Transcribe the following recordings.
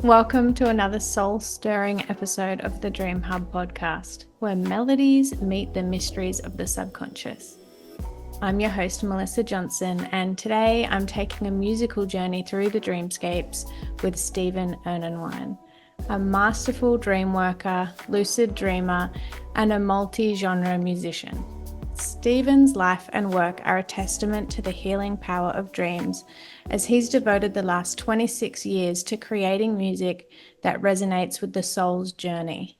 Welcome to another soul-stirring episode of the Dream Hub podcast, where melodies meet the mysteries of the subconscious. I'm your host, Melissa Johnson, and today I'm taking a musical journey through the dreamscapes with Steven Ernenwein, a masterful dreamworker, lucid dreamer, and a multi-genre musician. Steven's life and work are a testament to the healing power of dreams, as he's devoted the last 26 years to creating music that resonates with the soul's journey.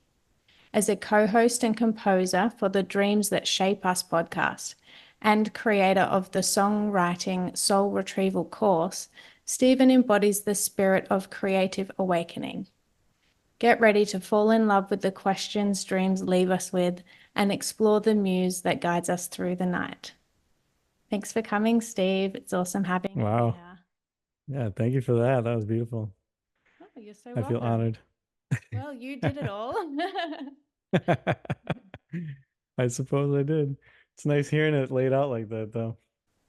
As a co-host and composer for the Dreams That Shape Us podcast and creator of the Song Writing Soul Retrieval course, Steven embodies the spirit of creative awakening. Get ready to fall in love with the questions dreams leave us with and explore the muse that guides us through the night. Thanks for coming, Steve. It's awesome having you Wow. here. Yeah, thank you for that. That was beautiful. Oh, you're so I feel welcome. honored. Well, you did it all. I suppose I did. It's nice hearing it laid out like that, though.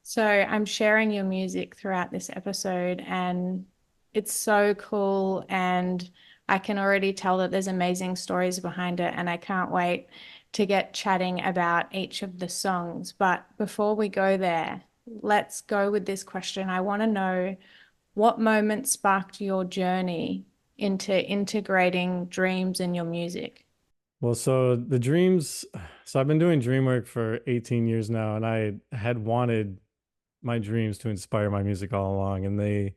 So, I'm sharing your music throughout this episode, and it's so cool. And I can already tell that there's amazing stories behind it, and I can't wait to get chatting about each of the songs. But before we go there, let's go with this question. I want to know what moment sparked your journey into integrating dreams in your music? Well, so I've been doing dream work for 18 years now, and I had wanted my dreams to inspire my music all along, and they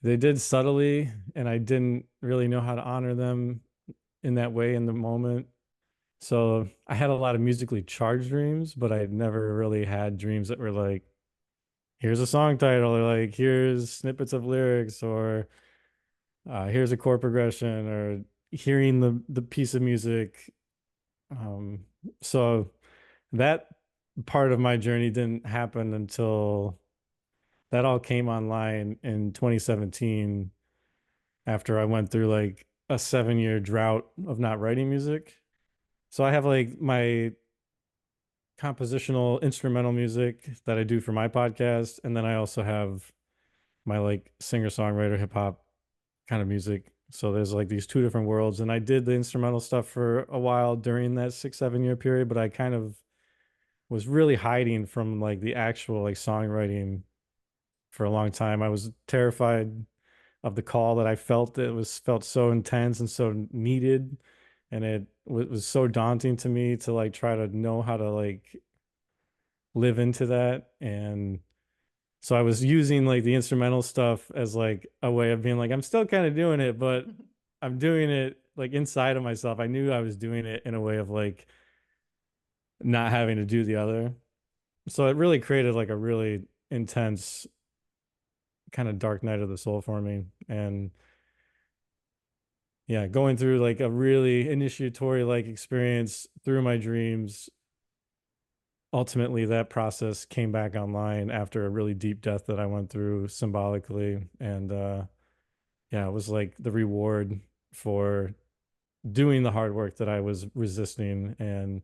did subtly, and I didn't really know how to honor them in that way in the moment. So I had a lot of musically charged dreams, but I never really had dreams that were like, here's a song title, or like, here's snippets of lyrics, or here's a chord progression, or hearing the piece of music. Um, so that part of my journey didn't happen until that all came online in 2017 after I went through like a 7 year drought of not writing music. So I have like my compositional instrumental music that I do for my podcast. And then I also have my like singer songwriter hip hop kind of music. So there's like these two different worlds. And I did the instrumental stuff for a while during that 6, 7 year period, but I kind of was really hiding from like the actual like songwriting for a long time. I was terrified of the call that I felt. It was felt so intense and so needed. And was so daunting to me to like try to know how to like live into that. And so I was using like the instrumental stuff as like a way of being like, I'm still kind of doing it, but I'm doing it like inside of myself. I knew I was doing it in a way of like not having to do the other. So it really created like a really intense kind of dark night of the soul for me. And yeah, going through like a really initiatory like experience through my dreams, ultimately that process came back online after a really deep death that I went through symbolically. And yeah, it was like the reward for doing the hard work that I was resisting. And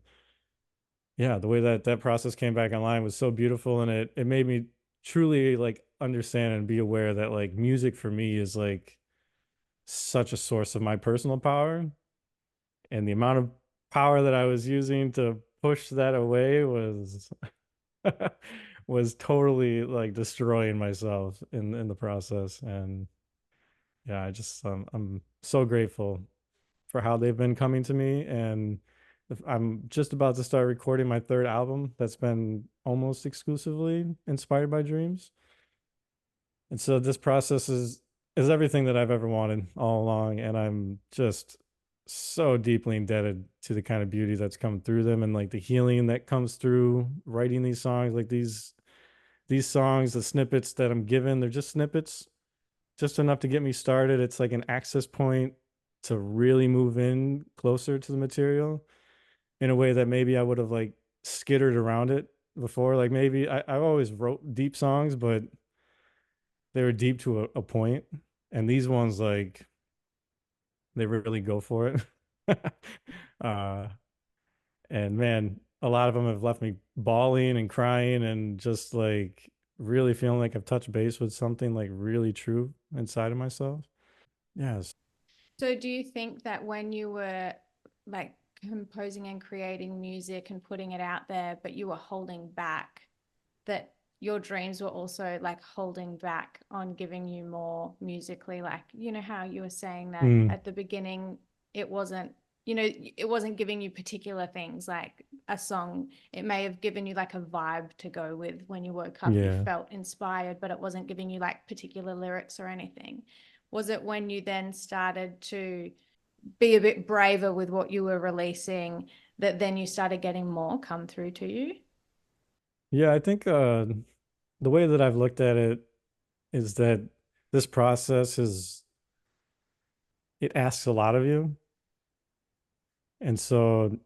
yeah, the way that that process came back online was so beautiful, and it made me truly like understand and be aware that like music for me is like such a source of my personal power, and the amount of power that I was using to push that away was was totally like destroying myself in the process. And yeah, I'm so grateful for how they've been coming to me. And I'm just about to start recording my third album that's been almost exclusively inspired by dreams. And so this process is everything that I've ever wanted all along, and I'm just so deeply indebted to the kind of beauty that's come through them, and like the healing that comes through writing these songs. Like these songs, the snippets that I'm given, they're just snippets, just enough to get me started. It's like an access point to really move in closer to the material in a way that maybe I would have like skittered around it before. Like maybe I always wrote deep songs, but they were deep to a point. And these ones, like, they really go for it. uh, and man, a lot of them have left me bawling and crying and just like really feeling like I've touched base with something like really true inside of myself. Yes. So do you think that when you were like composing and creating music and putting it out there, but you were holding back, that your dreams were also like holding back on giving you more musically? Like, you know, how you were saying that Mm, at the beginning, it wasn't, you know, it wasn't giving you particular things like a song. It may have given you like a vibe to go with when you woke up. You yeah. felt inspired, but it wasn't giving you like particular lyrics or anything. Was it when you then started to be a bit braver with what you were releasing that then you started getting more come through to you? Yeah, I think the way that I've looked at it is that this process is it asks a lot of you. And so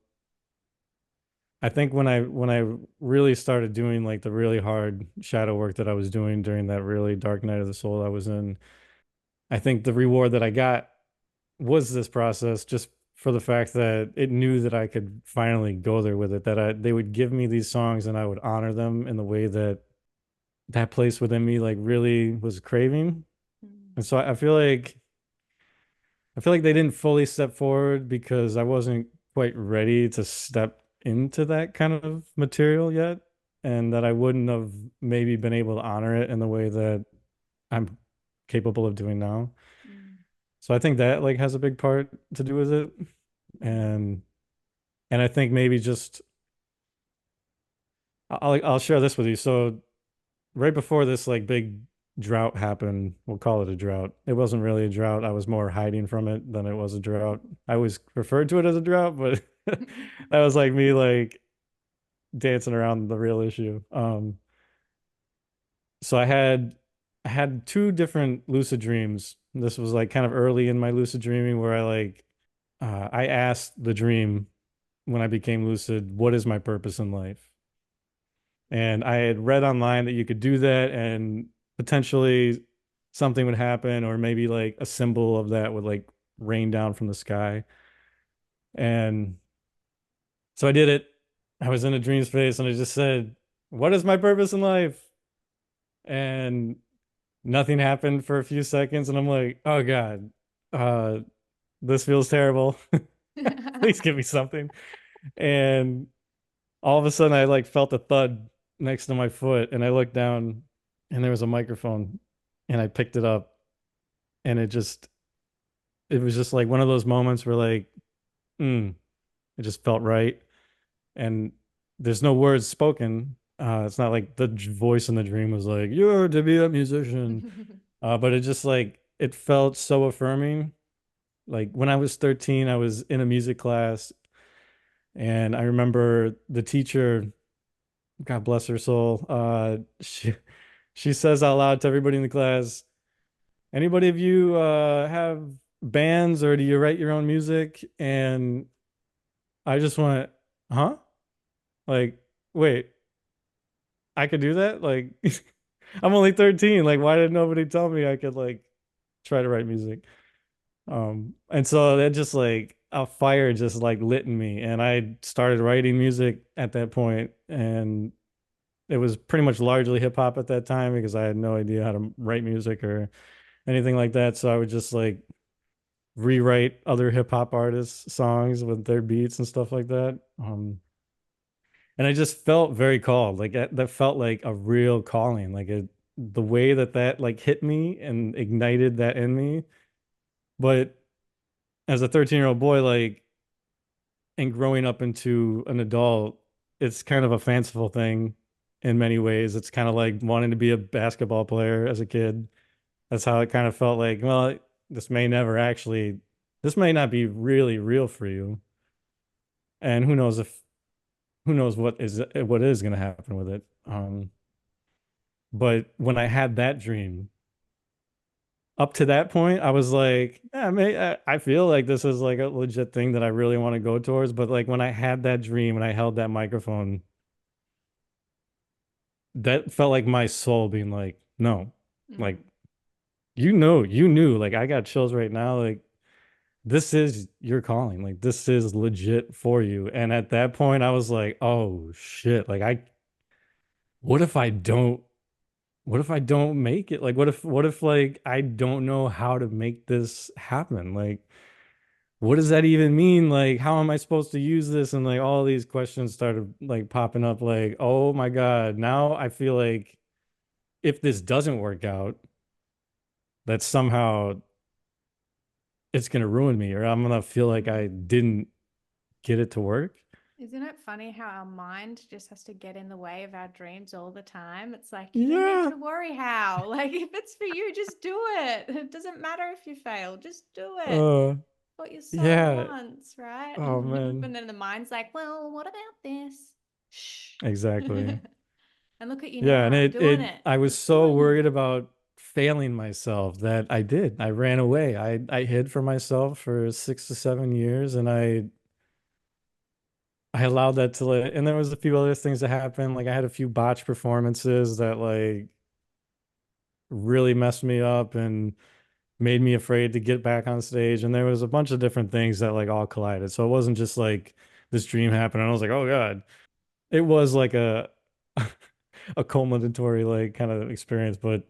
I think when I really started doing like the really hard shadow work that I was doing during that really dark night of the soul I was in, I think the reward that I got was this process just for the fact that it knew that I could finally go there with it, that they would give me these songs and I would honor them in the way that that place within me like really was craving. Mm. And so I feel like they didn't fully step forward because I wasn't quite ready to step into that kind of material yet, and that I wouldn't have maybe been able to honor it in the way that I'm capable of doing now. Mm. So I think that like has a big part to do with it. Mm. And I think maybe just I'll share this with you. So right before this like big drought happened, we'll call it a drought. It wasn't really a drought. I was more hiding from it than it was a drought. I always referred to it as a drought, but that was like me like dancing around the real issue. So I had two different lucid dreams. This was like kind of early in my lucid dreaming where I asked the dream when I became lucid, what is my purpose in life? And I had read online that you could do that and potentially something would happen, or maybe like a symbol of that would like rain down from the sky. And so I did it. I was in a dream space and I just said, what is my purpose in life? And nothing happened for a few seconds. And I'm like, oh God, uh, this feels terrible. Please give me something. And all of a sudden I like felt a thud next to my foot and I looked down and there was a microphone and I picked it up and it was just like one of those moments where like it just felt right and there's no words spoken. It's not like the voice in the dream was like you're to be a musician, but it just like it felt so affirming. Like when I was 13 I was in a music class and I remember the teacher, God bless her soul. She says out loud to everybody in the class, anybody of you have bands or do you write your own music? And I just went, huh? Like, wait, I could do that? Like, I'm only 13. Like, why did nobody tell me I could like try to write music? And so that just like a fire just like lit in me, and I started writing music at that point, and it was pretty much largely hip hop at that time because I had no idea how to write music or anything like that. So I would just like rewrite other hip hop artists' songs with their beats and stuff like that. And I just felt very called. Like that felt like a real calling. The way that like hit me and ignited that in me. But as a 13-year-old boy, like and growing up into an adult, it's kind of a fanciful thing in many ways. It's kind of like wanting to be a basketball player as a kid. That's how it kind of felt like, well, this may never actually, this may not be really real for you. And who knows what is going to happen with it. But when I had that dream, up to that point, I was like, yeah, I feel like this is like a legit thing that I really want to go towards. But like when I had that dream and I held that microphone, that felt like my soul being like, no, like Mm. you knew, like I got chills right now. Like this is your calling. Like this is legit for you. And at that point, I was like, oh shit. Like what if I don't what if I don't make it? Like, what if like I don't know how to make this happen? Like, what does that even mean? Like, how am I supposed to use this? And like all these questions started like popping up, like, oh my God, now I feel like if this doesn't work out, that somehow it's gonna ruin me, or I'm gonna feel like I didn't get it to work. Isn't it funny how our mind just has to get in the way of our dreams all the time? It's like, you don't need Yeah. to worry how. Like, if it's for you, just do it. It doesn't matter if you fail, just do it. Uh, What your soul yeah. wants, right? Oh But man. then the mind's like, well, what about this? Shh. Exactly. And look at you Yeah, and now doing it it. I was Just so doing it. worried about failing myself that I did. I ran away. I hid from myself for 6 to 7 years, and I allowed that to and there was a few other things that happened. Like I had a few botch performances that like really messed me up and made me afraid to get back on stage. And there was a bunch of different things that like all collided. So it wasn't just like this dream happened and I was like, oh God. It was like a a culminatory like kind of experience, but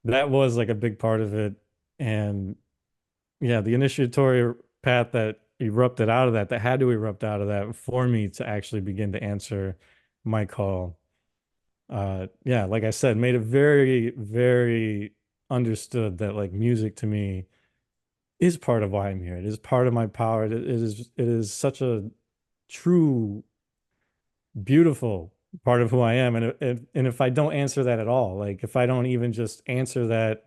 that was like a big part of it. And yeah, the initiatory path that erupted out of that, that had to erupt out of that for me to actually begin to answer my call. Yeah, like I said, made it very, very understood that like music to me is part of why I'm here. It is part of my power. It is such a true, beautiful part of who I am. And if I don't answer that at all, like if I don't even just answer that,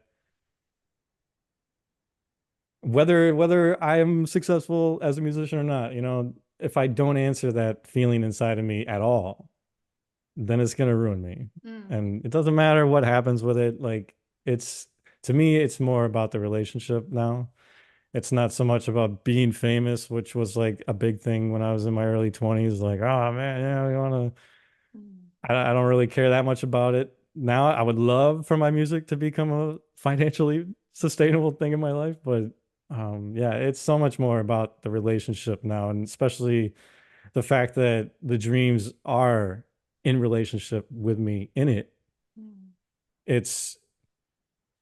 whether I am successful as a musician or not, if I don't answer that feeling inside of me at all, then it's gonna ruin me. Mm, And it doesn't matter what happens with it. Like it's to me, it's more about the relationship now. It's not so much about being famous, which was like a big thing when I was in my early 20s. Like, oh man, yeah, we want to. mm, I don't really care that much about it. Now, I would love for my music to become a financially sustainable thing in my life, but yeah, it's so much more about the relationship now, and especially the fact that the dreams are in relationship with me in it. mm, It's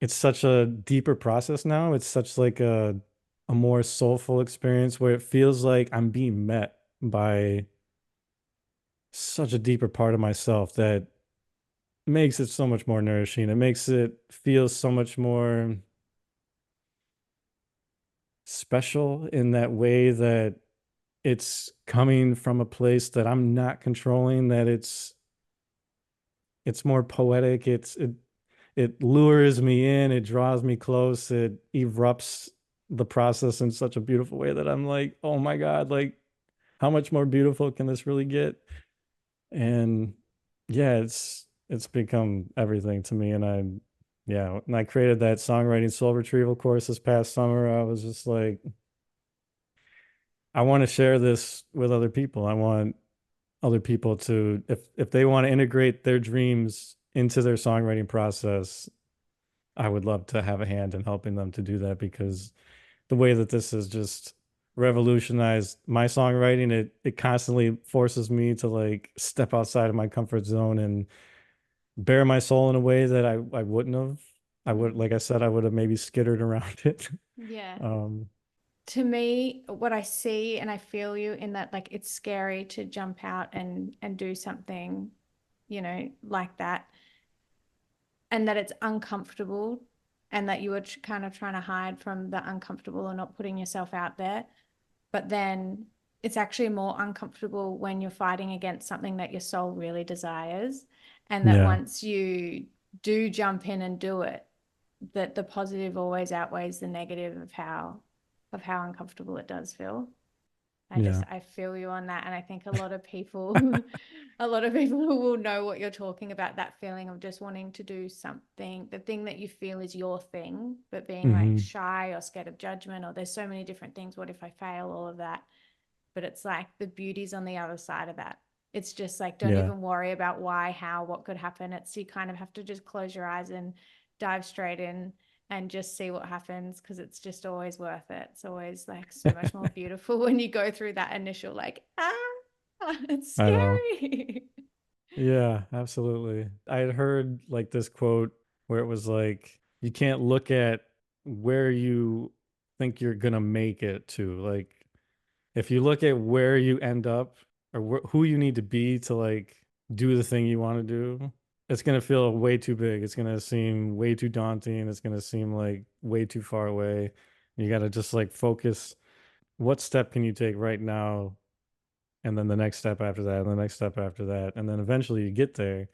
it's such a deeper process now. It's such like a more soulful experience where it feels like I'm being met by such a deeper part of myself that makes it so much more nourishing. It makes it feel so much more special in that way that it's coming from a place that I'm not controlling, that it's more poetic. It lures me in, it draws me close, it erupts the process in such a beautiful way that I'm like, oh my God, like how much more beautiful can this really get? And yeah, it's become everything to me. And yeah, when I created that songwriting soul retrieval course this past summer, I was just like, I want to share this with other people. I want other people to, if they want to integrate their dreams into their songwriting process, I would love to have a hand in helping them to do that because the way that this has just revolutionized my songwriting, it constantly forces me to like step outside of my comfort zone and bare my soul in a way that I wouldn't have. I would, mm. like I said, I would have maybe skittered around it. Yeah. Um, To me, what I see and I feel you in that, like, it's scary to jump out and do something, like that, and that it's uncomfortable, and that you were kind of trying to hide from the uncomfortable or not putting yourself out there. But then it's actually more uncomfortable when you're fighting against something that your soul really desires. And that yeah, once you do jump in and do it, that the positive always outweighs the negative of how uncomfortable it does feel. yeah, I feel you on that. And I think a lot of people, a lot of people will know what you're talking about, that feeling of just wanting to do something, the thing that you feel is your thing, but being like hmm shy or scared of judgment, or there's so many different things. What if I fail? All of that. But it's like the beauty's on the other side of that. It's just like, don't yeah. even worry about why, how, what could happen. It's you kind of have to just close your eyes and dive straight in and just see what happens, because it's just always worth it. It's always like so much more beautiful when you go through that initial like, it's I know. scary. Yeah, absolutely. I had heard like this quote where it was like you can't look at where you think you're gonna make it to. Like if you look at where you end up or who you need to be to like do the thing you want to do, it's gonna feel way too big. It's gonna seem way too daunting. It's gonna seem like way too far away. You gotta just like focus. What step can you take right now? And then the next step after that, and the next step after that, and then eventually you get there.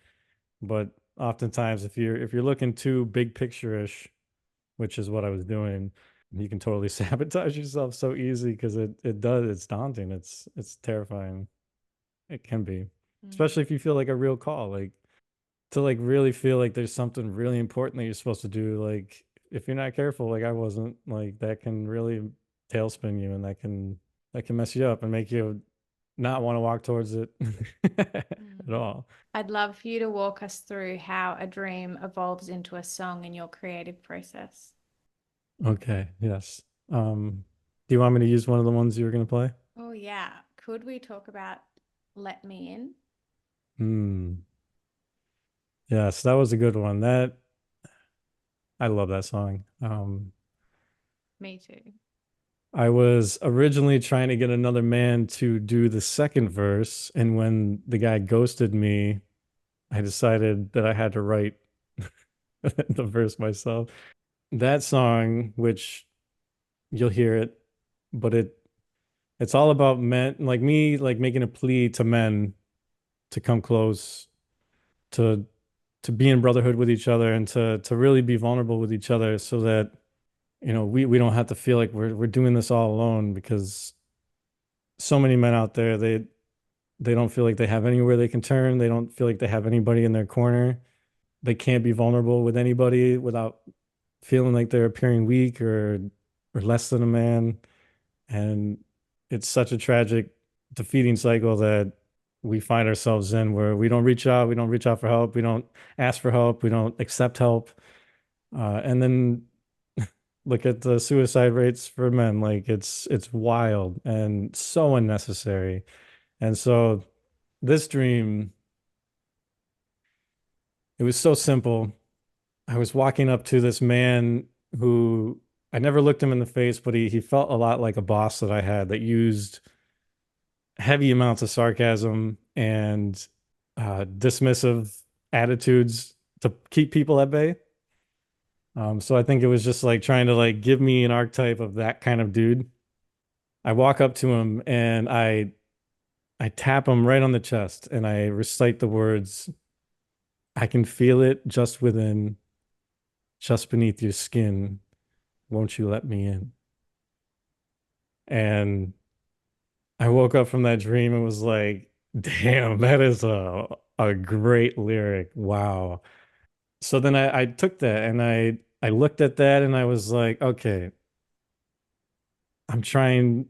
But oftentimes, if you're looking too big picture-ish, which is what I was doing, you can totally sabotage yourself so easy because it does. It's daunting. It's terrifying. It can be, especially Mm. if you feel like a real call, like to like really feel like there's something really important that you're supposed to do. Like if you're not careful, like I wasn't, like that can really tailspin you, and that can mess you up and make you not want to walk towards it at Mm. all. I'd love for you to walk us through how a dream evolves into a song in your creative process. Okay, yes. Do you want me to use one of the ones you were going to play? Oh, yeah. Could we talk about Let Me In? Hmm. Yes, that was a good one. That I love that song. Me too. I was originally trying to get another man to do the second verse, and when the guy ghosted me, I decided that I had to write the verse myself. That song, which you'll hear it, but it's all about men, like me, like making a plea to men to come close, to be in brotherhood with each other, and to really be vulnerable with each other, so that we don't have to feel like we're doing this all alone, because so many men out there, they don't feel like they have anywhere they can turn. They don't feel like they have anybody in their corner. They can't be vulnerable with anybody without feeling like they're appearing weak or less than a man. And it's such a tragic, defeating cycle that we find ourselves in, where we don't reach out for help, we don't ask for help, we don't accept help. And then look at the suicide rates for men. Like it's wild and so unnecessary. And so this dream, it was so simple. I was walking up to this man who I never looked him in the face, but he felt a lot like a boss that I had, that used heavy amounts of sarcasm and dismissive attitudes to keep people at bay. So I think it was just like trying to like give me an archetype of that kind of dude. I walk up to him and I tap him right on the chest and I recite the words, "I can feel it just within, just beneath your skin. Won't you let me in?" And I woke up from that dream and was like, damn, that is a great lyric. Wow. So then I took that and I looked at that and I was like, okay, I'm trying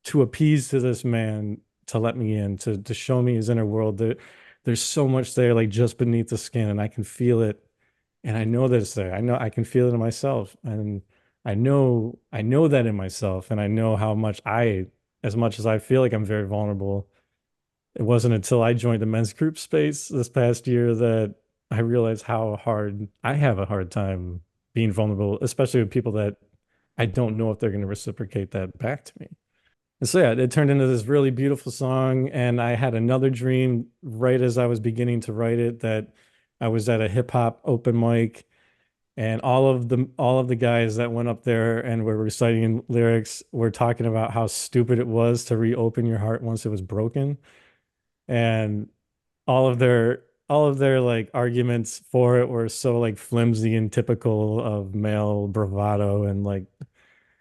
to appease to this man to let me in, to show me his inner world. There's so much there, like just beneath the skin, and I can feel it, and I know that it's there. I know I can feel it in myself, and I know that in myself, and I know how much as much as I feel like I'm very vulnerable. It wasn't until I joined the men's group space this past year that I realized how hard I have a hard time being vulnerable, especially with people that I don't know if they're going to reciprocate that back to me. And so yeah, it turned into this really beautiful song. And I had another dream right as I was beginning to write it, that I was at a hip hop open mic, and all of the guys that went up there and were reciting lyrics were talking about how stupid it was to reopen your heart once it was broken. And all of their like arguments for it were so like flimsy and typical of male bravado and like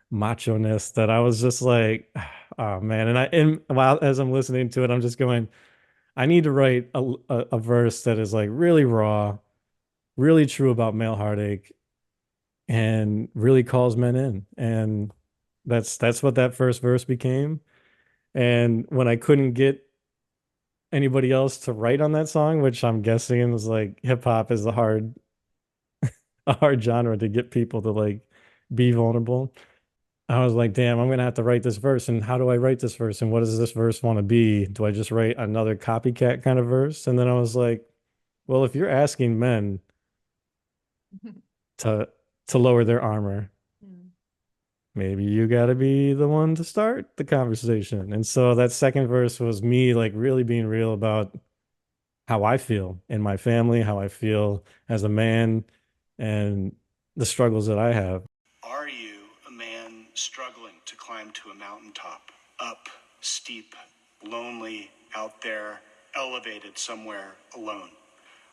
macho-ness, that I was just like, oh man. And while as I'm listening to it, I'm just going, I need to write a verse that is like really raw, really true about male heartache, and really calls men in. And that's what that first verse became. And when I couldn't get anybody else to write on that song, which I'm guessing was like hip hop is a hard genre to get people to like be vulnerable. I was like, damn, I'm gonna have to write this verse. And how do I write this verse? And what does this verse want to be? Do I just write another copycat kind of verse? And then I was like, well, if you're asking men to lower their armor. Mm. Maybe you got to be the one to start the conversation. And so that second verse was me like really being real about how I feel in my family, how I feel as a man, and the struggles that I have. Are you a man struggling to climb to a mountaintop, up, steep, lonely, out there, elevated somewhere alone?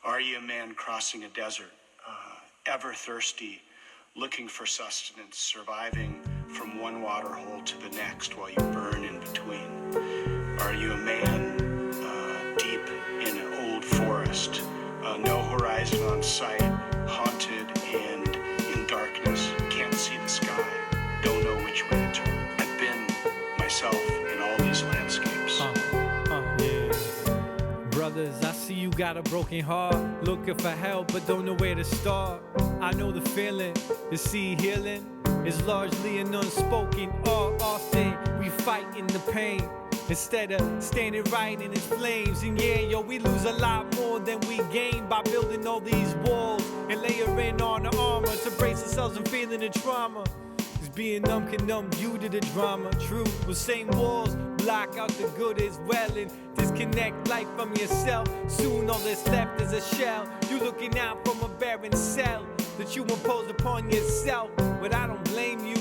Are you a man crossing a desert, ever thirsty, looking for sustenance, surviving from one water hole to the next while you burn in between? Are you a man deep in an old forest, no horizon on sight, haunted and in darkness, can't see the sky, don't know which way to turn? I've been myself in all these landscapes. Yeah. Brothers, I see you got a broken heart, looking for help but don't know where to start. I know the feeling, to see healing is largely an unspoken art. Often we fight in the pain instead of standing right in its flames. And yeah, yo, we lose a lot more than we gain by building all these walls and layering on the armor to brace ourselves and feeling the trauma. Cause being numb can numb you to the drama. True, but same walls block out the good as well and disconnect life from yourself. Soon all that's left is a shell. You looking out from a barren cell that you impose upon yourself. But I don't blame you,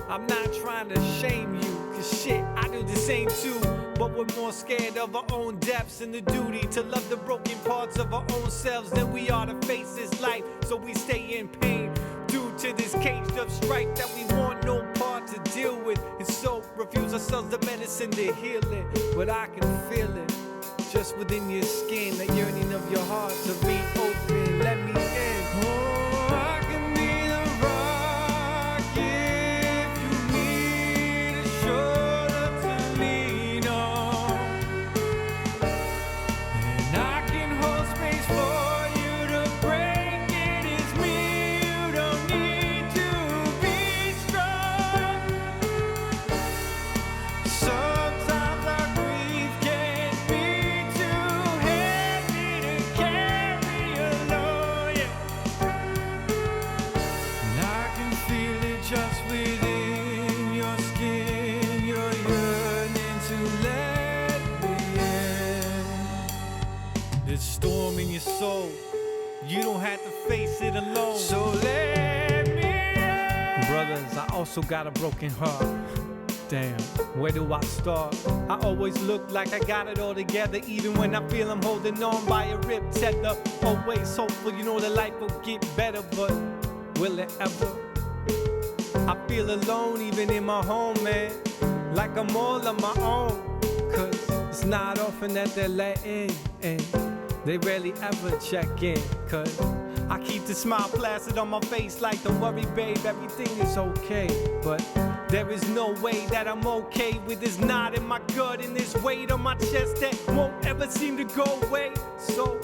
I'm not trying to shame you, cause shit, I do the same too. But we're more scared of our own depths and the duty to love the broken parts of our own selves than we are to face this life. So we stay in pain due to this caged up strife that we want no part to deal with. And so refuse ourselves the medicine to heal it. But I can feel it just within your skin, the yearning of your heart to reopen. Let me in. Oh, I can be the rock if you need a shoulder to lean on. And I can hold space for you to break it. It's me, you don't need to be strong. Sometimes our grief can be too heavy to carry alone, yeah. And I can feel it just within your skin. You're yearning to let me in. This storm in your soul, you don't have to face it alone. So let me in. Brothers, I also got a broken heart. Damn, where do I start? I always look like I got it all together, even when I feel I'm holding on by a ripped tether. Always hopeful, you know that life will get better, but will it ever? I feel alone even in my home, man, like I'm all on my own. Cause it's not often that they're letting in, they rarely ever check in. Cause I keep the smile plastered on my face like, don't worry babe, everything is okay. But there is no way that I'm okay with this knot in my gut and this weight on my chest that won't ever seem to go away. So,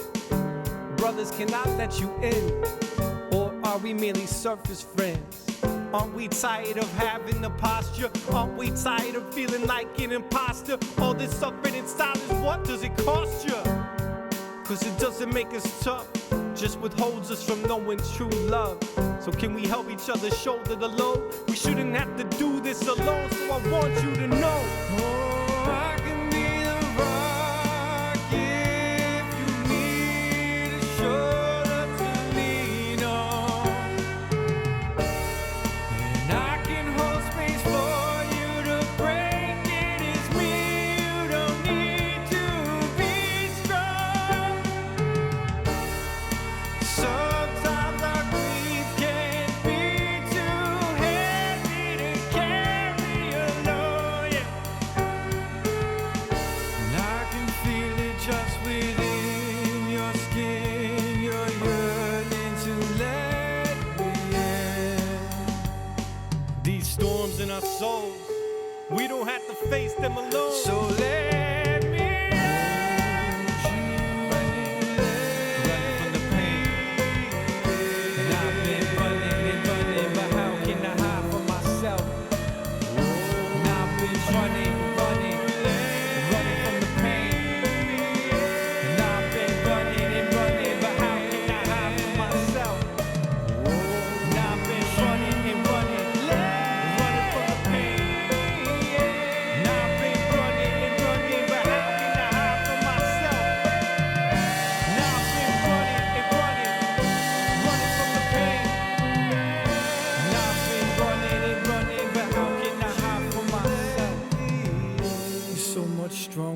brothers, can I let you in? Or are we merely surface friends? Aren't we tired of having the posture? Aren't we tired of feeling like an imposter? All this suffering in silence, what does it cost you? Cause it doesn't make us tough, just withholds us from knowing true love. So can we help each other shoulder the load? We shouldn't have to do this alone, so I want you to know. Oh, I can be the rock if you need a shoulder to lean on. And I can hold space for you to break it. It's me, you don't need to be strong. Sometimes our grief can be too heavy to carry alone, yeah. And I can feel it just within your skin. You're yearning to let me in. These storms in our souls, we don't have to face them alone. So let me in. Running from the pain. And I've been running and running, but how can I hide from myself? And I've been running from the pain. And I've been running and running, but how can I hide from myself?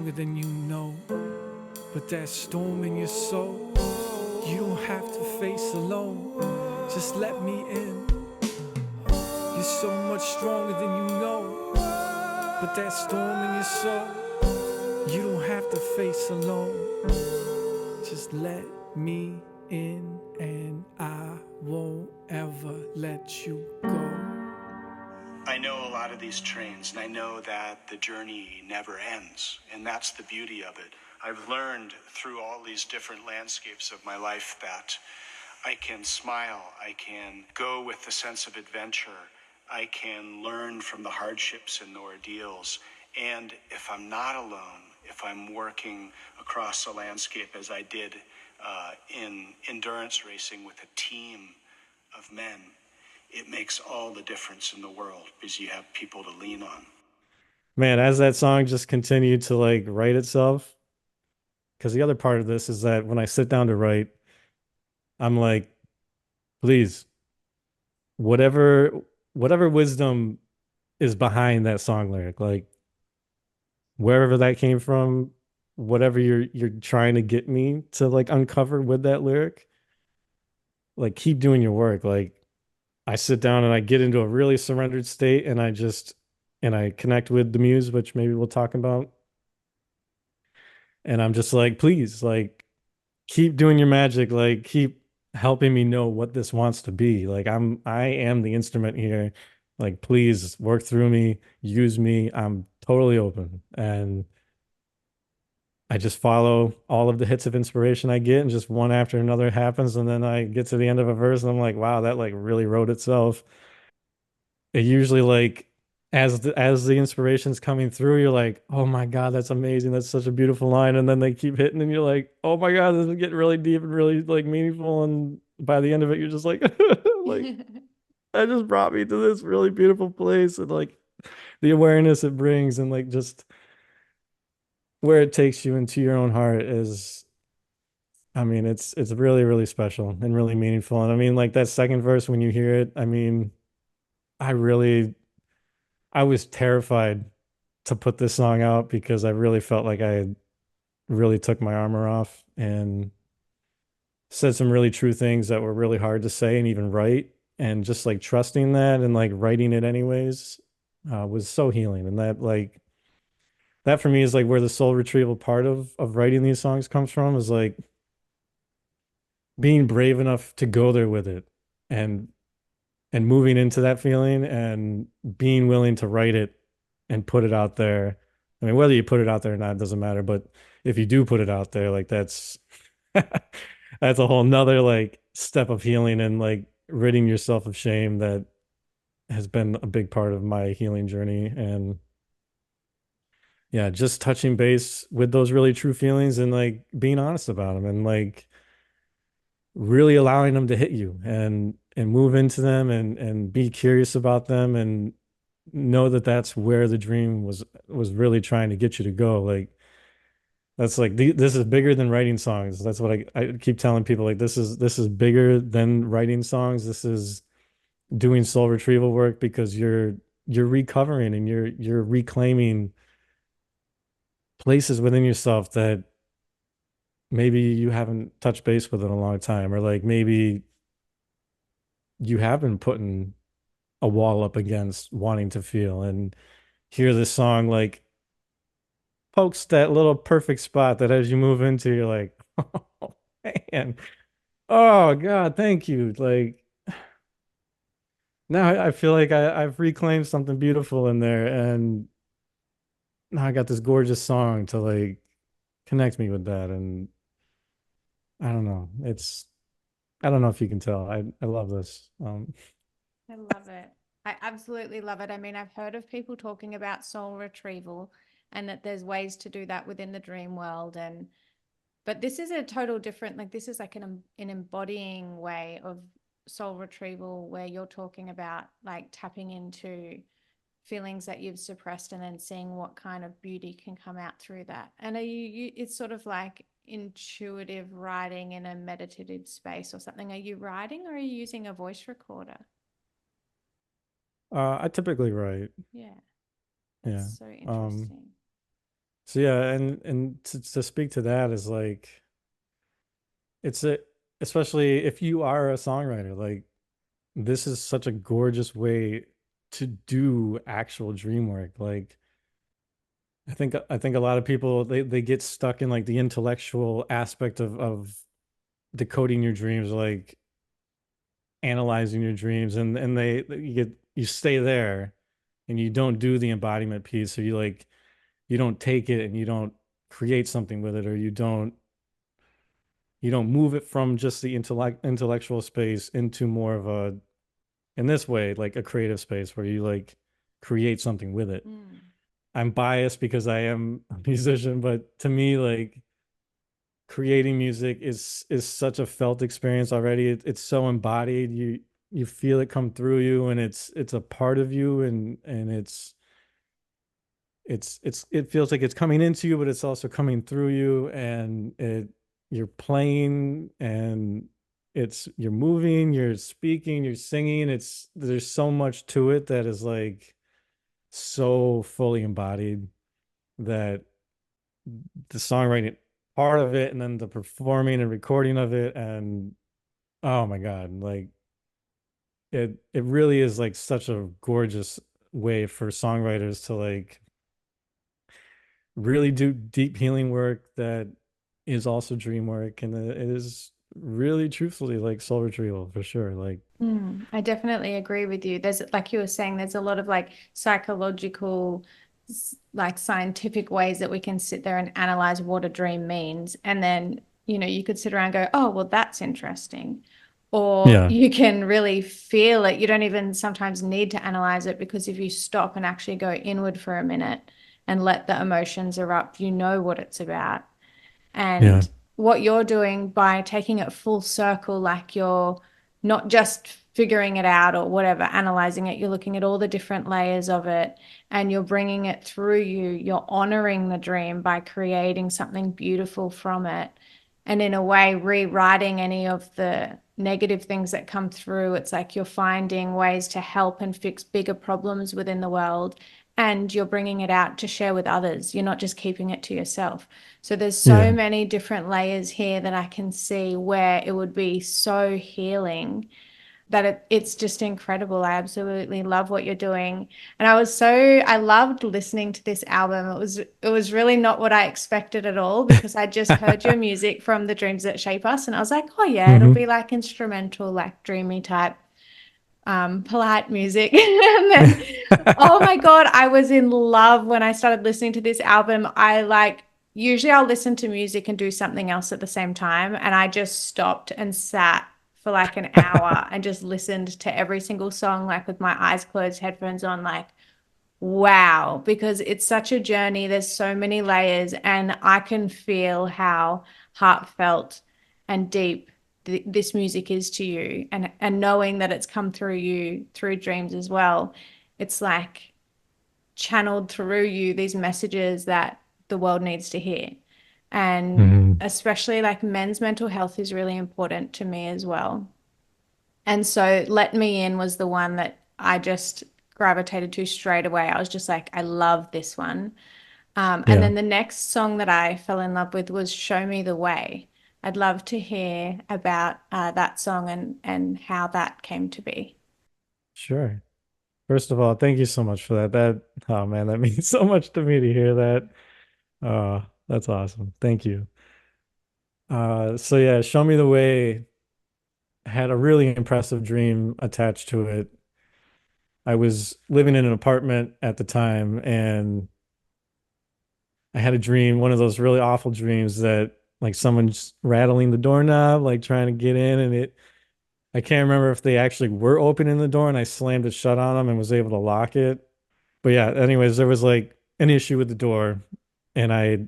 stronger than you know. But that storm in your soul, you don't have to face alone. Just let me in. You're so much stronger than you know. But that storm in your soul, you don't have to face alone. Just let me in, and I won't ever let you go. I know a lot of these trains, and I know that the journey never ends, and that's the beauty of it. I've learned through all these different landscapes of my life that I can smile, I can go with the sense of adventure, I can learn from the hardships and the ordeals, and if I'm not alone, if I'm working across the landscape as I did in endurance racing with a team of men, it makes all the difference in the world because you have people to lean on. Man, as that song just continued to like write itself, because the other part of this is that when I sit down to write, I'm like, please, whatever wisdom is behind that song lyric, like wherever that came from, whatever you're trying to get me to like uncover with that lyric, like keep doing your work. Like I sit down and I get into a really surrendered state and I connect with the muse, which maybe we'll talk about. And I'm just like, please, like keep doing your magic, like keep helping me know what this wants to be. Like I am the instrument here. Like please work through me, use me. I'm totally open. And I just follow all of the hits of inspiration I get and just one after another happens. And then I get to the end of a verse and I'm like, wow, that like really wrote itself. It usually like as the inspiration's coming through, you're like, oh my God, that's amazing. That's such a beautiful line. And then they keep hitting and you're like, oh my God, this is getting really deep and really like meaningful. And by the end of it, you're just like, like that just brought me to this really beautiful place. And like the awareness it brings and like just where it takes you into your own heart is, I mean, it's really, really special and really meaningful. And I mean, like that second verse when you hear it, I mean, I really I was terrified to put this song out because I really felt like I had really took my armor off and said some really true things that were really hard to say and even write. And just like trusting that and like writing it anyways was so healing. And that for me is like where the soul retrieval part of writing these songs comes from, is like being brave enough to go there with it and moving into that feeling and being willing to write it and put it out there. I mean, whether you put it out there or not doesn't matter, but if you do put it out there, like that's that's a whole nother like step of healing and like ridding yourself of shame that has been a big part of my healing journey. And yeah, just touching base with those really true feelings and like being honest about them and like really allowing them to hit you and move into them and be curious about them and know that that's where the dream was really trying to get you to go. Like that's like this is bigger than writing songs. That's what I keep telling people, like this is bigger than writing songs. This is doing soul retrieval work because you're recovering and you're reclaiming places within yourself that maybe you haven't touched base with in a long time, or like maybe you have been putting a wall up against wanting to feel, and hear this song like pokes that little perfect spot that as you move into, you're like, oh man, oh God, thank you. Like now I feel like I've reclaimed something beautiful in there, and now I got this gorgeous song to like connect me with that. And I don't know. I don't know if you can tell. I love this. I love it. I absolutely love it. I mean, I've heard of people talking about soul retrieval and that there's ways to do that within the dream world. But this is a total different, like this is like an embodying way of soul retrieval where you're talking about like tapping into feelings that you've suppressed and then seeing what kind of beauty can come out through that. And it's sort of like intuitive writing in a meditative space or something. Are you writing or are you using a voice recorder? I typically write. Yeah, Yeah. that's so interesting. So yeah, and to speak to that is like it's a especially if you are a songwriter, like this is such a gorgeous way to do actual dream work. Like I think a lot of people they get stuck in like the intellectual aspect of decoding your dreams, like analyzing your dreams, and you stay there and you don't do the embodiment piece. So you don't take it and you don't create something with it, or you don't move it from just the intellectual space into more of a, in this way, like a creative space where you like create something with it. I'm biased because I am a musician, but to me, like creating music is such a felt experience already. It's so embodied. You feel it come through you, and it's a part of you, and it feels like it's coming into you, but it's also coming through you, and you're playing, and you're moving, you're speaking, you're singing. There's so much to it that is like so fully embodied, that the songwriting part of it and then the performing and recording of it, and oh my god, like it really is like such a gorgeous way for songwriters to like really do deep healing work that is also dream work, and it is really truthfully like soul retrieval for sure. Like I definitely agree with you. There's, like you were saying, there's a lot of like psychological, like scientific ways that we can sit there and analyze what a dream means. And then, you could sit around and go, oh, well, that's interesting. Or yeah, you can really feel it. You don't even sometimes need to analyze it, because if you stop and actually go inward for a minute and let the emotions erupt, you know what it's about. yeah, And what you're doing by taking it full circle, like you're not just figuring it out or whatever, analyzing it, you're looking at all the different layers of it, and you're bringing it through you. You're honoring the dream by creating something beautiful from it. And in a way, rewriting any of the negative things that come through. It's like you're finding ways to help and fix bigger problems within the world, and you're bringing it out to share with others. You're not just keeping it to yourself. So there's so yeah. many different layers here that I can see where it would be so healing, that it's just incredible. I absolutely love what you're doing. And I loved listening to this album. It was really not what I expected at all, because I just heard your music from The Dreams That Shape Us, and I was like, oh yeah, it'll be like instrumental, like dreamy type, polite music. And then, oh my God, I was in love when I started listening to this album. Usually I'll listen to music and do something else at the same time. And I just stopped and sat for like an hour and just listened to every single song, like with my eyes closed, headphones on, like, wow, because it's such a journey. There's so many layers, and I can feel how heartfelt and deep this music is to you, and knowing that it's come through you through dreams as well. It's like channeled through you these messages that the world needs to hear. And Mhm. especially like men's mental health is really important to me as well. And so Let Me In was the one that I just gravitated to straight away. I was just like, I love this one. And Yeah, then the next song that I fell in love with was Show Me the Way. I'd love to hear about that song and how that came to be. sure. First of all, thank you so much for that. Oh man, that means so much to me to hear that. That's awesome. Thank you. So yeah, Show Me the Way had a really impressive dream attached to it. I was living in an apartment at the time, and I had a dream, one of those really awful dreams that like someone's rattling the doorknob, like trying to get in, and I can't remember if they actually were opening the door and I slammed it shut on them and was able to lock it. But yeah, anyways, there was like an issue with the door, and I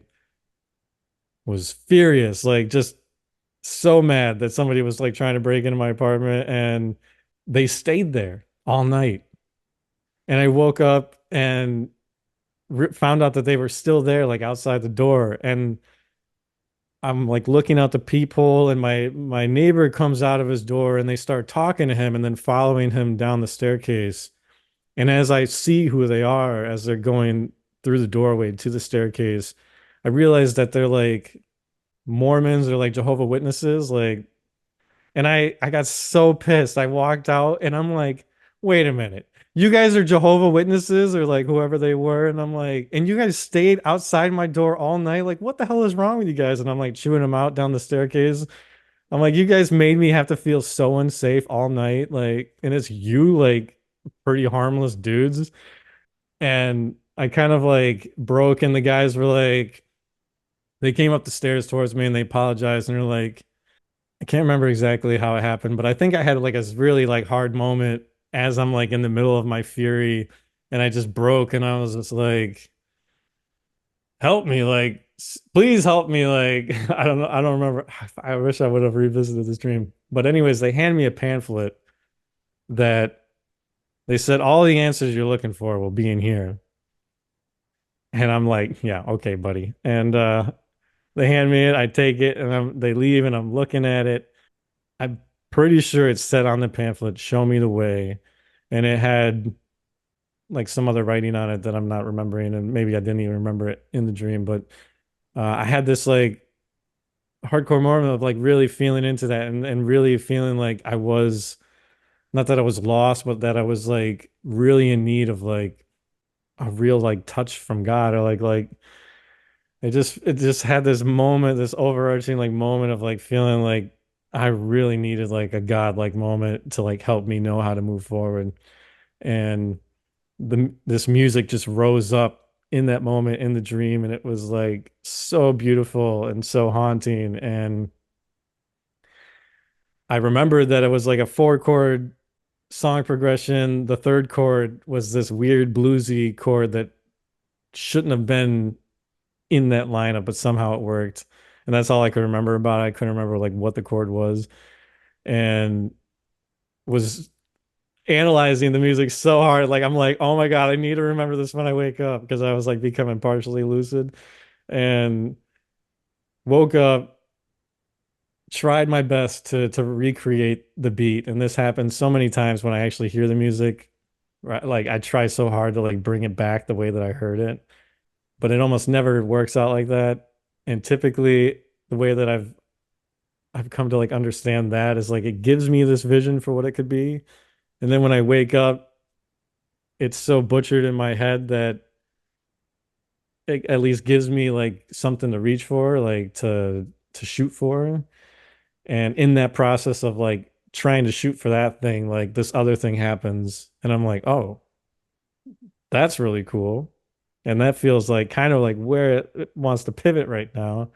was furious, like just so mad that somebody was like trying to break into my apartment, and they stayed there all night. And I woke up and found out that they were still there, like outside the door. And I'm like looking out the peephole, and my neighbor comes out of his door, and they start talking to him and then following him down the staircase. And as I see who they are as they're going through the doorway to the staircase, I realized that they're like Mormons or like Jehovah Witnesses, like, and I got so pissed. I walked out and I'm like, wait a minute. You guys are Jehovah Witnesses or like whoever they were. And I'm like, and you guys stayed outside my door all night. Like, what the hell is wrong with you guys? And I'm like chewing them out down the staircase. I'm like, you guys made me have to feel so unsafe all night. Like, and it's you, like, pretty harmless dudes. And I kind of like broke, and the guys were like, they came up the stairs towards me and they apologized. And they're like, I can't remember exactly how it happened, but I think I had like a really like hard moment as I'm like in the middle of my fury, and I just broke, and I was just like, help me, like, please help me. Like, I don't know. I don't remember. I wish I would have revisited this dream. But anyways, they hand me a pamphlet that they said all the answers you're looking for will be in here. And I'm like, yeah, okay, buddy. And they hand me it, I take it, and they leave, and I'm looking at it. I'm pretty sure it said on the pamphlet, show me the way. And it had like some other writing on it that I'm not remembering, and maybe I didn't even remember it in the dream. But I had this like hardcore moment of like really feeling into that, and really feeling like I was, not that I was lost, but that I was like really in need of like a real like touch from God, or like it just had this moment, this overarching like moment of like feeling like I really needed like a God like moment to like help me know how to move forward. And this music just rose up in that moment in the dream, and it was like so beautiful and so haunting. And I remembered that it was like a 4 chord song progression. The third chord was this weird bluesy chord that shouldn't have been in that lineup, but somehow it worked. And that's all I could remember about it. I couldn't remember like what the chord was, and was analyzing the music so hard. Like I'm like, oh my God, I need to remember this when I wake up, because I was like becoming partially lucid, and woke up, tried my best to recreate the beat. And this happens so many times when I actually hear the music, right? Like I try so hard to like bring it back the way that I heard it, but it almost never works out like that. And typically the way that I've come to like understand that is like it gives me this vision for what it could be. And then when I wake up, it's so butchered in my head that it at least gives me like something to reach for, like to shoot for. And in that process of like trying to shoot for that thing, like this other thing happens, and I'm like, oh, that's really cool. And that feels like kind of like where it wants to pivot right now.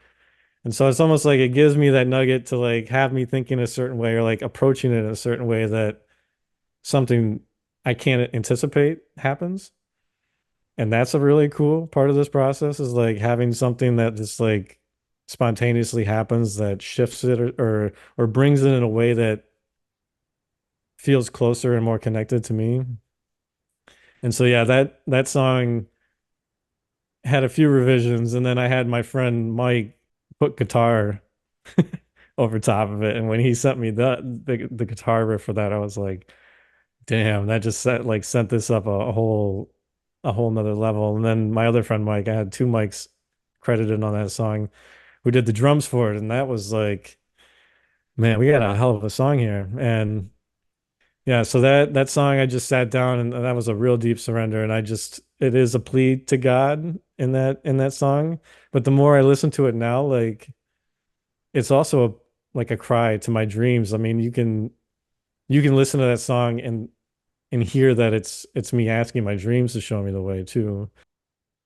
And so it's almost like it gives me that nugget to like have me thinking a certain way, or like approaching it in a certain way that something I can't anticipate happens. And that's a really cool part of this process, is like having something that just like spontaneously happens, that shifts it, or brings it in a way that feels closer and more connected to me. And so yeah, that song had a few revisions, and then I had my friend Mike put guitar over top of it. And when he sent me the guitar riff for that, I was like, damn, that just sent this up a whole nother level. And then my other friend Mike, I had two mics credited on that song, who did the drums for it, and that was like, man, we got a hell of a song here. And yeah, so that song, I just sat down, and that was a real deep surrender. And I just, it is a plea to God in that song. But the more I listen to it now, like it's also like a cry to my dreams. I mean, you can listen to that song and hear that it's me asking my dreams to show me the way too.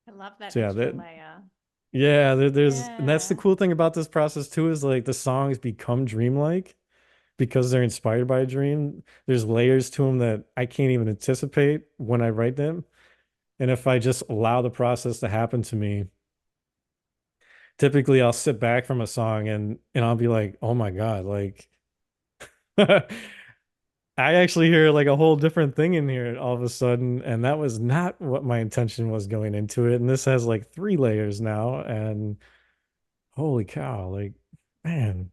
I love that So yeah, extra layer. yeah, and that's the Yeah. cool thing about this process too, is like the songs become dreamlike because they're inspired by a dream. There's layers to them that I can't even anticipate when I write them. And if I just allow the process to happen to me, typically I'll sit back from a song, and I'll be like, "Oh my God, like I actually hear like a whole different thing in here all of a sudden, and that was not what my intention was going into it. And this has like 3 layers now, and holy cow, like man."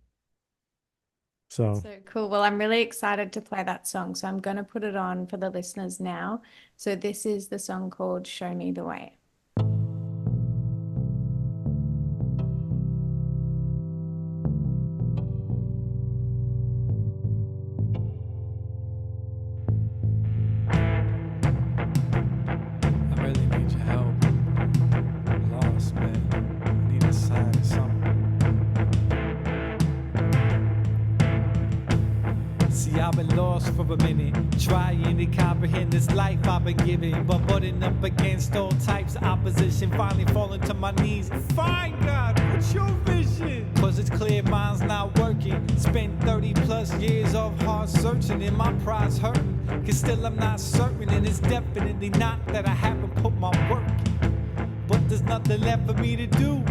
So So cool. Well, I'm really excited to play that song. So I'm going to put it on for the listeners now. So this is the song called Show Me the Way. been lost for a minute, trying to comprehend this life I've been given, but butting up against all types of opposition, finally falling to my knees. Fine, God, what's your vision? Cause it's clear mine's not working. Spent 30 plus years of hard searching, and my pride's hurting, cause still I'm not certain, and it's definitely not that I haven't put my work in. But there's nothing left for me to do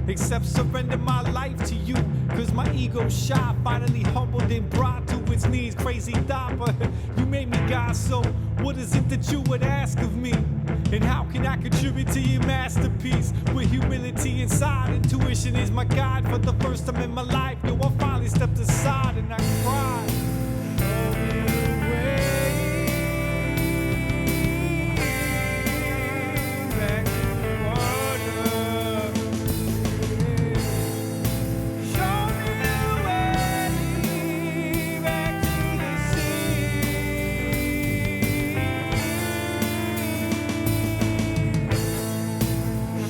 except surrender my life to you, cause my ego's shy, finally humbled and brought to its knees. Crazy thought, but you made me God, so what is it that you would ask of me? And how can I contribute to your masterpiece? With humility inside, intuition is my guide. For the first time in my life, yo, I finally stepped aside and I cried. Show me the way back to the water. Show me the way back to the sea.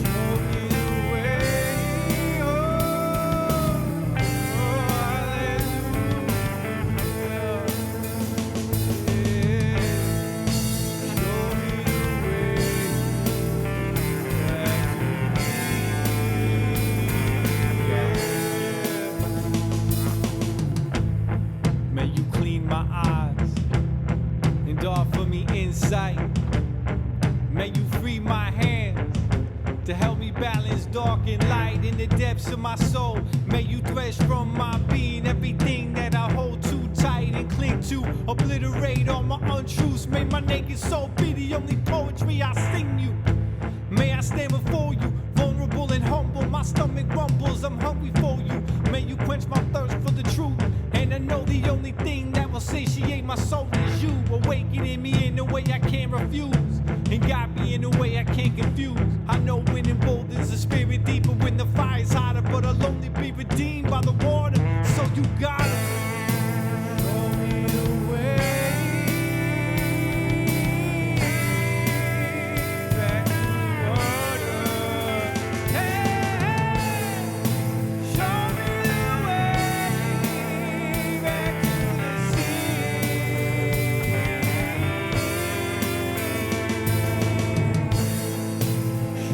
Show me the way, oh, hallelujah. Show me the way back to me. May you clean my eyes and offer me insight. May you free my hands to help me balance dark and light in the depths of my soul. May you thresh from my being everything that I hold too tight and cling to. Obliterate all my untruths. May my naked soul be the only poetry I sing you. May I stand before you, vulnerable and humble. My stomach rumbles, I'm hungry for you. May you quench my thirst for the truth. And I know the only thing that will satiate my soul is you. Awakening me in a way I can't refuse, and guide me in a way I can't confuse. I know when emboldens the spirit deeper, when the fire's hotter, but I'll only be redeemed by the water. So you gotta show me the way back to the water. Hey, show me the way back to the sea.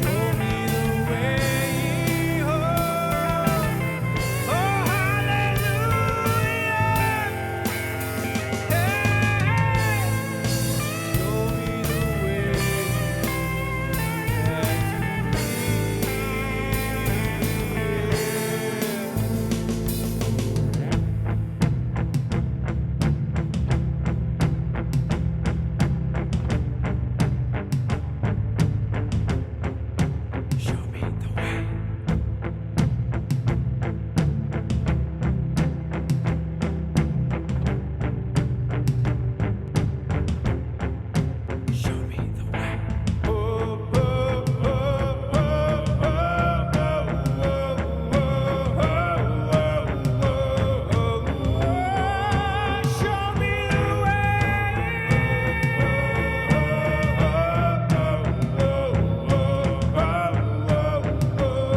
Show me the way, oh, hallelujah. Hey, show me the way back to me. Show me the way. Show me the way. Show me the way.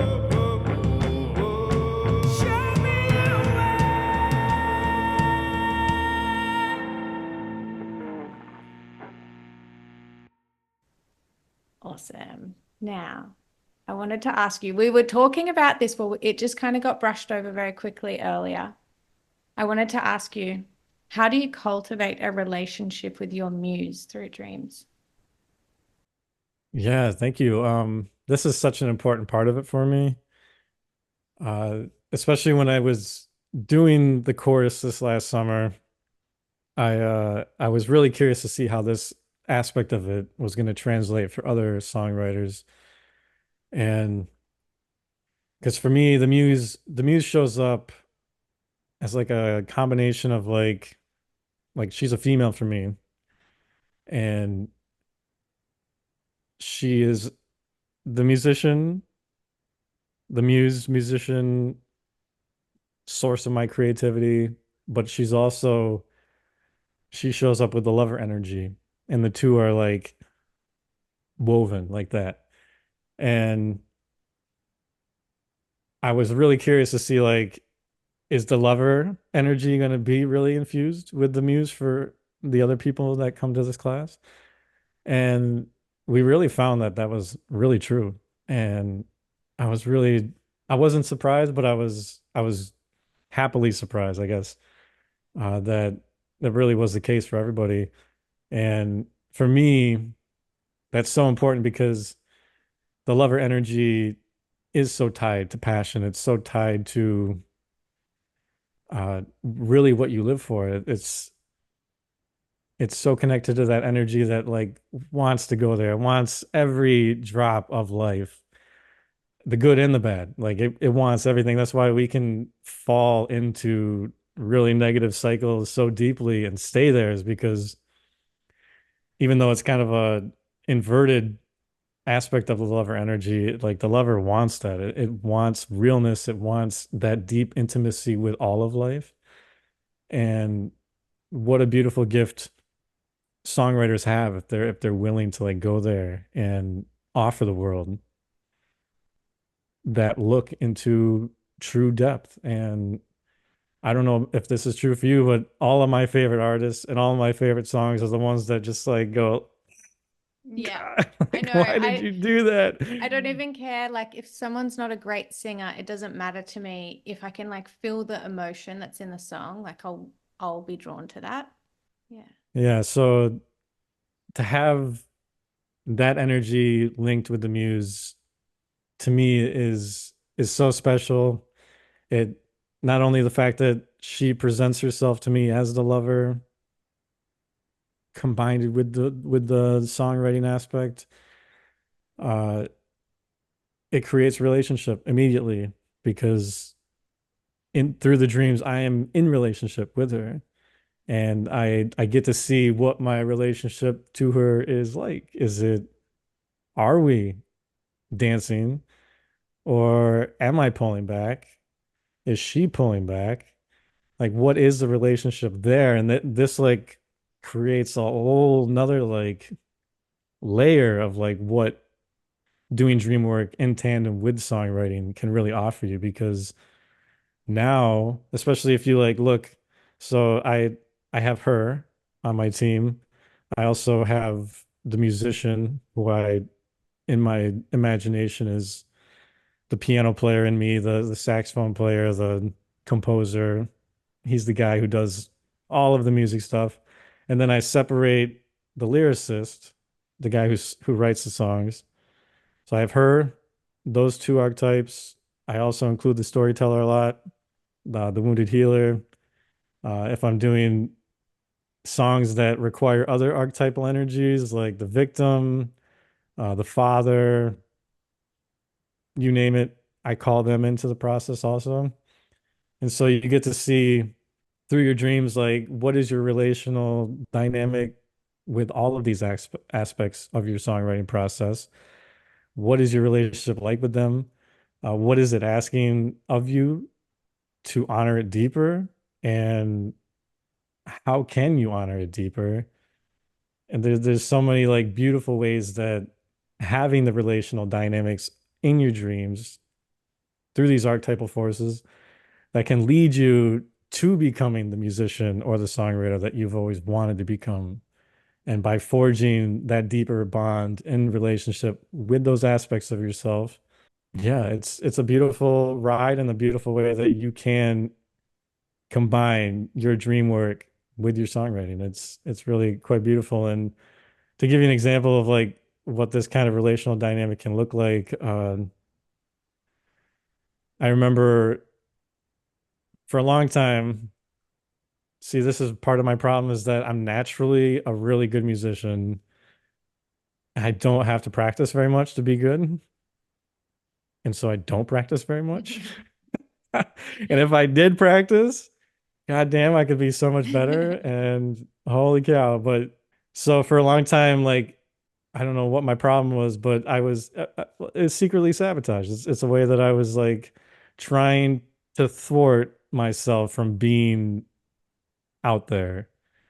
Show me the way. Awesome. Now, I wanted to ask you, we were talking about this, but it just kind of got brushed over very quickly earlier. I wanted to ask you, how do you cultivate a relationship with your muse through dreams? Yeah, thank you. This is such an important part of it for me. Especially when I was doing the chorus this last summer, I was really curious to see how this aspect of it was going to translate for other songwriters. And because for me, the muse shows up as like a combination of like she's a female for me, and she is the musician, the musician source of my creativity, but she shows up with the lover energy, and the two are like woven like that. And I was really curious to see like is the lover energy going to be really infused with the muse for the other people that come to this class? And we really found that that was really true. And I was really, I wasn't surprised, but I was happily surprised, I guess, that that really was the case for everybody. And for me, that's so important because the lover energy is so tied to passion. It's so tied to really what you live for. It's so connected to that energy that like wants to go there, wants every drop of life, the good and the bad. Like it wants everything. That's why we can fall into really negative cycles so deeply and stay there, is because even though it's kind of a inverted aspect of the lover energy, like the lover wants that. It wants realness. It wants that deep intimacy with all of life. And what a beautiful gift songwriters have if they're willing to like go there and offer the world that look into true depth. And I don't know if this is true for you, but all of my favorite artists and all of my favorite songs are the ones that just like go, Yeah, God, I like, know. why did you do that? I don't even care. Like, if someone's not a great singer, it doesn't matter to me. If I can like feel the emotion that's in the song, like I'll be drawn to that. Yeah. Yeah, so to have that energy linked with the muse to me is so special. It not only the fact that she presents herself to me as the lover combined with the songwriting aspect, uh it creates relationship immediately because in through the dreams I am in relationship with her, and I get to see what my relationship to her is like. Is it, are we dancing, or am I pulling back? Is she pulling back? Like, what is the relationship there? And this like creates a whole nother like layer of like what doing dream work in tandem with songwriting can really offer you. Because now, especially if you like look, so I have her on my team. I also have the musician who I in my imagination is the piano player in me, the saxophone player, the composer. He's the guy who does all of the music stuff. And then I separate the lyricist, the guy who writes the songs. So I have her, those two archetypes. I also include the storyteller a lot, the wounded healer. If I'm doing songs that require other archetypal energies, like the victim, the father, you name it, I call them into the process also. And so you get to see through your dreams, like what is your relational dynamic with all of these aspects of your songwriting process? What is your relationship like with them? What is it asking of you to honor it deeper? And how can you honor it deeper? And there's so many like beautiful ways that having the relational dynamics in your dreams through these archetypal forces that can lead you to becoming the musician or the songwriter that you've always wanted to become. And by forging that deeper bond in relationship with those aspects of yourself, yeah, it's a beautiful ride and a beautiful way that you can combine your dream work with your songwriting. It's really quite beautiful. And to give you an example of like what this kind of relational dynamic can look like, I remember for a long time, see, this is part of my problem, is that I'm naturally a really good musician. I don't have to practice very much to be good. And so I don't practice very much. And if I did practice, god damn, I could be so much better. And holy cow. But so for a long time, like, I don't know what my problem was, but I was it's secretly sabotaged. It's a way that I was like trying to thwart myself from being out there.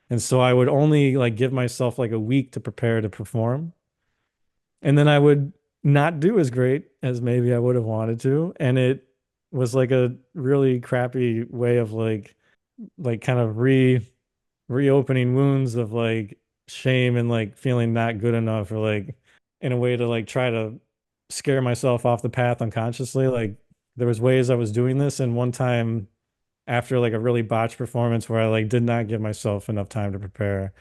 And so I would only like give myself like a week to prepare to perform. And then I would not do as great as maybe I would have wanted to. And it was like a really crappy way of like kind of reopening wounds of like shame and like feeling not good enough, or like in a way to like try to scare myself off the path unconsciously. Like there was ways I was doing this, and one time after like a really botched performance where I like did not give myself enough time to prepare,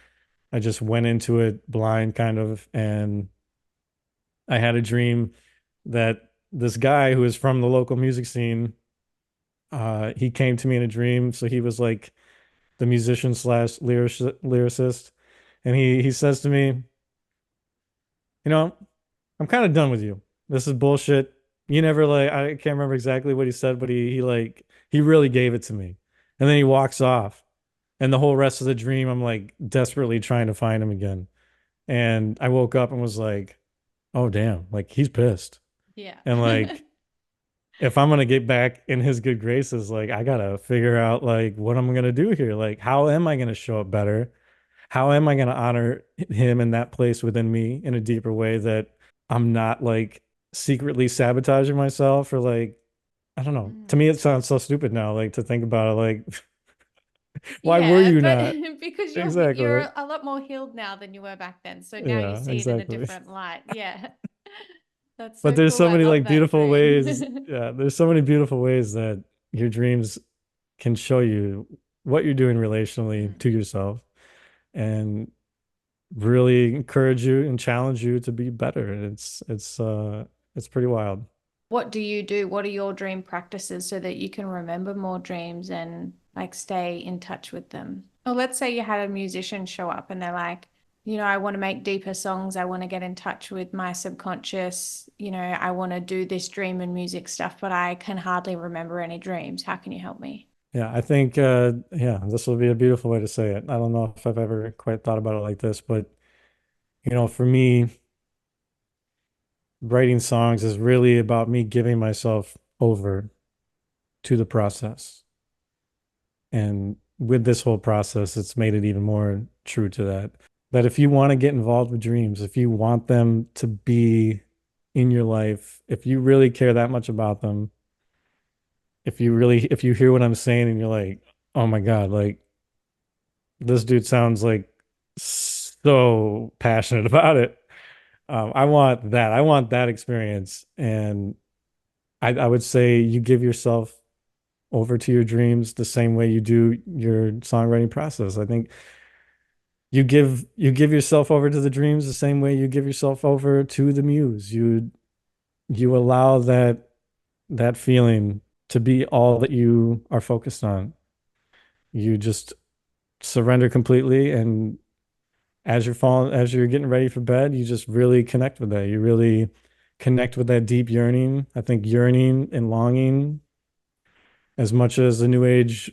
I just went into it blind kind of, and I had a dream that this guy who is from the local music scene, he came to me in a dream. So he was like the musician slash lyricist. And he says to me, you know, I'm kind of done with you. This is bullshit. You never like, I can't remember exactly what he said, but he like, he really gave it to me. And then he walks off. And the whole rest of the dream, I'm like desperately trying to find him again. And I woke up and was like, oh, damn, like he's pissed. Yeah. And like, if I'm gonna get back in his good graces, like I gotta figure out like what I'm gonna do here. Like, how am I gonna show up better? How am I gonna honor him in that place within me in a deeper way that I'm not like secretly sabotaging myself, or like, I don't know. To me, it sounds so stupid now, like to think about it. Like, why were Yeah, you but not? because Exactly. you're a lot more healed now than you were back then. So now you Yeah, see it in a exactly. different light. Yeah. That's But so there's cool. so I many love like that beautiful ways. dream. Yeah, there's so many beautiful ways that your dreams can show you what you're doing relationally Mm. to yourself, and really encourage you and challenge you to be better. It's pretty wild. What do you do? What are your dream practices so that you can remember more dreams and like stay in touch with them? Or let's say you had a musician show up and they're like, I want to make deeper songs. I want to get in touch with my subconscious. I want to do this dream and music stuff, but I can hardly remember any dreams. How can you help me? Yeah, I think yeah, this will be a beautiful way to say it. I don't know if I've ever quite thought about it like this, but for me, writing songs is really about me giving myself over to the process. And with this whole process, it's made it even more true to that. That if you want to get involved with dreams, if you want them to be in your life, if you really care that much about them, if you hear what I'm saying and you're like, oh my God, like this dude sounds like so passionate about it. I want that. I want that experience. And I would say you give yourself over to your dreams the same way you do your songwriting process. I think you give yourself over to the dreams the same way you give yourself over to the muse. You allow that feeling to be all that you are focused on. You just surrender completely, and as you're getting ready for bed, you just really connect with that. You really connect with that deep yearning. I think yearning and longing, as much as the new age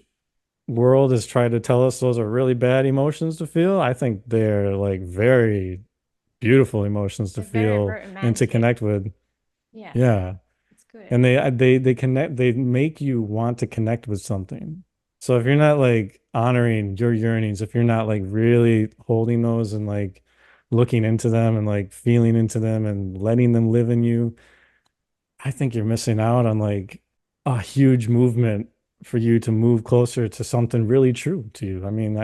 world has tried to tell us those are really bad emotions to feel, I think they're like very beautiful emotions to They're very feel and to romantic. connect with. Yeah, Yeah. it's good. And they make you want to connect with something. So if you're not like honoring your yearnings, if you're not like really holding those and like looking into them and like feeling into them and letting them live in you, I think you're missing out on like a huge movement for you to move closer to something really true to you. I mean,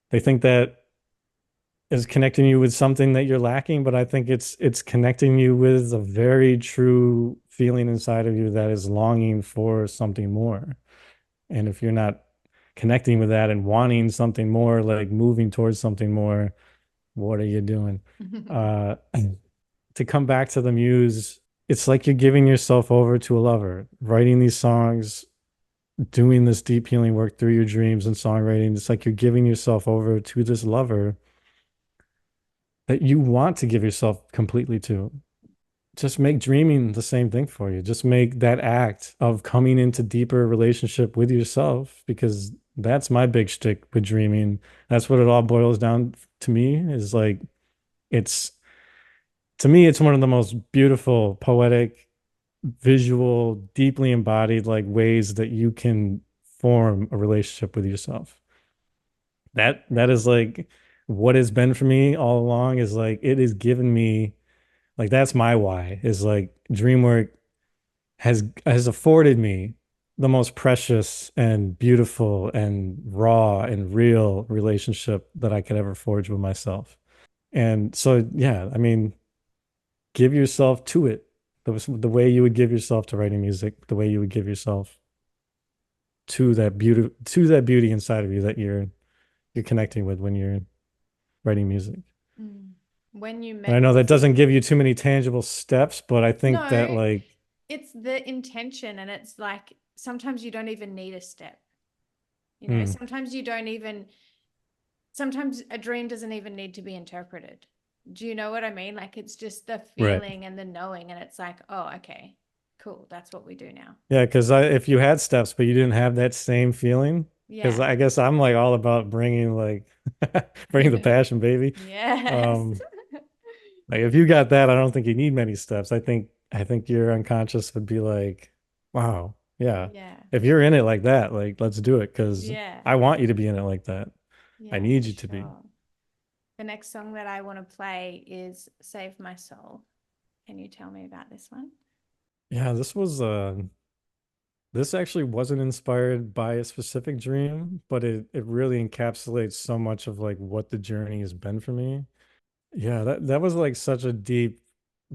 they think that is connecting you with something that you're lacking, but I think it's connecting you with a very true feeling inside of you that is longing for something more. And if you're not connecting with that and wanting something more, like moving towards something more, what are you doing? Uh, to come back to the muse, it's like you're giving yourself over to a lover, writing these songs, doing this deep healing work through your dreams and songwriting. It's like you're giving yourself over to this lover that you want to give yourself completely to. Just make dreaming the same thing for you. Just make that act of coming into deeper relationship with yourself, because that's my big shtick with dreaming. That's what it all boils down to me, is like it's to me it's one of the most beautiful, poetic, visual, deeply embodied like ways that you can form a relationship with yourself. That is like what has been for me all along, is like it has given me, like that's my why, is like dream work has afforded me the most precious and beautiful and raw and real relationship that I could ever forge with myself. And so, yeah, I mean, give yourself to it. The way you would give yourself to writing music, the way you would give yourself to that beauty inside of you that you're connecting with when you're writing music. Mm. When you And I met know that doesn't lucid, give you too many tangible steps, but I think that no, like, it's the intention, and it's like sometimes you don't even need a step. mm, Sometimes you don't even, sometimes a dream doesn't even need to be interpreted. Do you know what I mean? Like it's just the right. feeling and the knowing, and it's like, oh, okay, cool. That's what we do now. Yeah, because if you had steps, but you didn't have that same feeling, because Yeah. I guess I'm like all about bringing like bringing the passion, baby. Yes. Um, like if you got that, I don't think you need many steps. I think your unconscious would be like, wow, yeah. Yeah. If you're in it like that, like let's do it because Yeah. I want you to be in it like that. I Yeah, need for you to be. sure. The next song that I want to play is Save My Soul. Can you tell me about this one? Yeah, this actually wasn't inspired by a specific dream, but it really encapsulates so much of like what the journey has been for me. Yeah, that was like such a deep,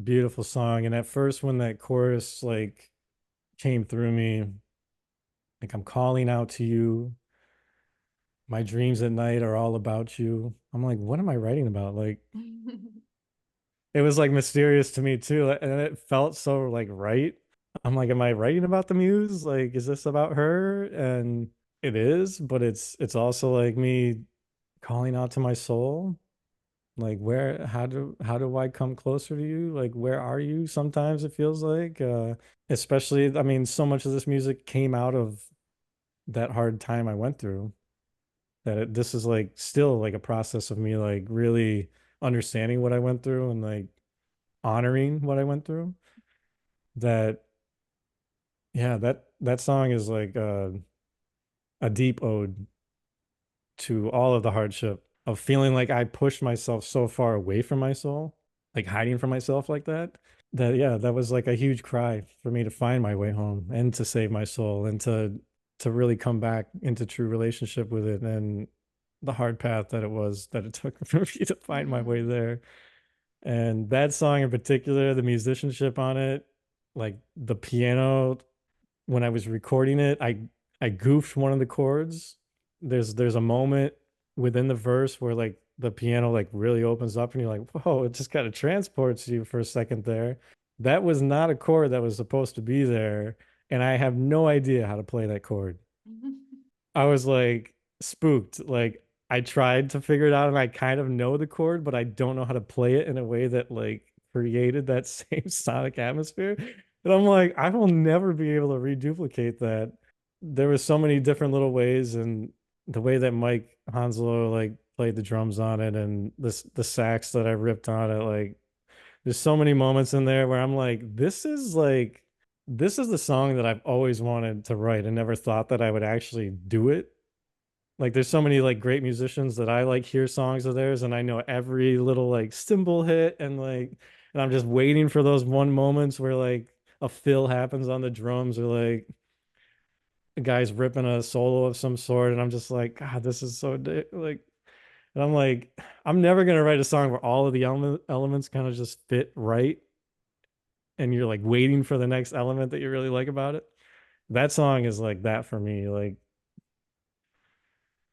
beautiful song. And at first when that chorus like came through me, like I'm calling out to you, my dreams at night are all about you. I'm like, what am I writing about? Like it was like mysterious to me too, and it felt so like right. I'm like, am I writing about the muse? Like, is this about her? And it is, but it's also like me calling out to my soul. Like where how do I come closer to you? Like where are you? Sometimes it feels like especially I mean so much of this music came out of that hard time I went through that this is like still like a process of me like really understanding what I went through and like honoring what I went through. That yeah, that song is like a deep ode to all of the hardship of feeling like I pushed myself so far away from my soul, like hiding from myself like that. That yeah, that was like a huge cry for me to find my way home and to save my soul and to really come back into true relationship with it and the hard path that it was that it took for me to find my way Mm. there. And that song in particular, the musicianship on it, like the piano when I was recording it, I goofed one of the chords. There's a moment within the verse where like the piano like really opens up and you're like, whoa, it just kind of transports you for a second there. That was not a chord that was supposed to be there, and I have no idea how to play that chord. I was like spooked. Like I tried to figure it out and I kind of know the chord, but I don't know how to play it in a way that like created that same sonic atmosphere. And I'm like, I will never be able to reduplicate that. There was so many different little ways and the way that Mike Hanslow like played the drums on it and the sax that I ripped on it, like there's so many moments in there where I'm like, this is the song that I've always wanted to write and never thought that I would actually do it. Like there's so many like great musicians that I like hear songs of theirs and I know every little like cymbal hit and I'm just waiting for those one moments where like a fill happens on the drums or like a guy's ripping a solo of some sort and I'm just like, God, this is so like and I'm like, I'm never gonna write a song where all of the elements kind of just fit right and you're like waiting for the next element that you really like about it. That song is like that for me. Like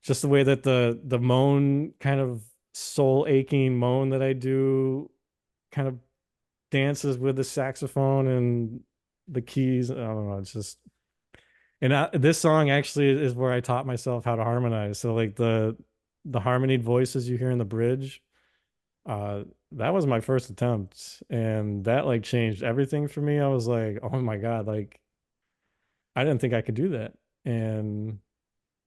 just the way that the moan kind of soul aching moan that I do kind of dances with the saxophone and the keys. I don't know. It's just and this song actually is where I taught myself how to harmonize. So like the harmonied voices you hear in the bridge, uh, that was my first attempt, and that like changed everything for me. I was like, oh my God, like I didn't think I could do that. And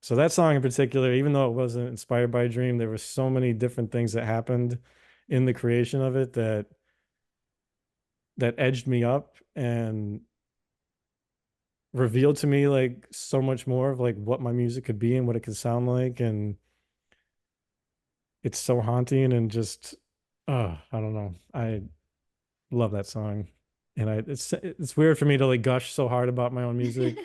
so that song in particular, even though it wasn't inspired by a dream, there were so many different things that happened in the creation of it that edged me up and revealed to me like so much more of like what my music could be and what it could sound like. And it's so haunting and just I don't know. I love that song. and it's weird for me to like gush so hard about my own music.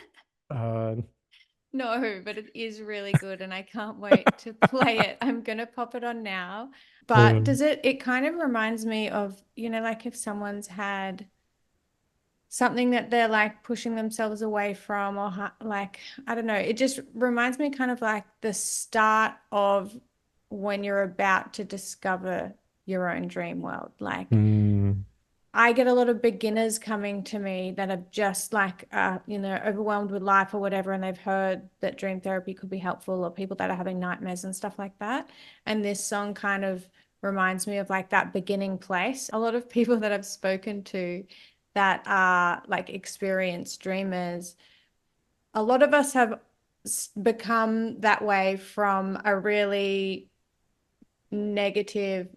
No, but it is really good and I can't wait to play it. I'm gonna pop it on now. But it kind of reminds me of, like if someone's had something that they're like pushing themselves away from, or like, I don't know, it just reminds me kind of like the start of when you're about to discover your own dream world. Like, I get a lot of beginners coming to me that are just like, overwhelmed with life or whatever, and they've heard that dream therapy could be helpful, or people that are having nightmares and stuff like that. And this song kind of reminds me of like that beginning place. A lot of people that I've spoken to that are like experienced dreamers, a lot of us have become that way from a really negative,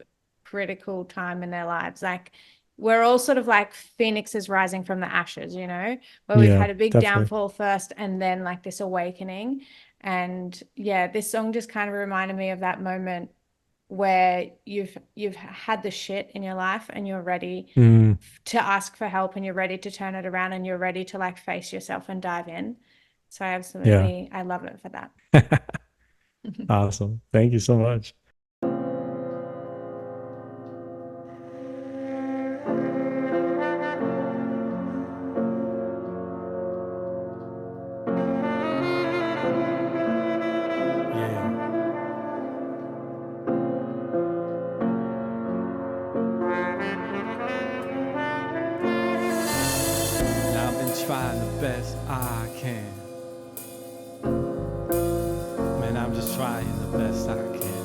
critical time in their lives. Like, we're all sort of like phoenixes rising from the ashes, where we've had a big downfall first and then like this awakening. And yeah, this song just kind of reminded me of that moment where you've had the shit in your life and you're ready to ask for help, and you're ready to turn it around, and you're ready to like face yourself and dive in. So I love it for that. Awesome. Thank you so much. Trying the best I can. Man, I'm just trying the best I can.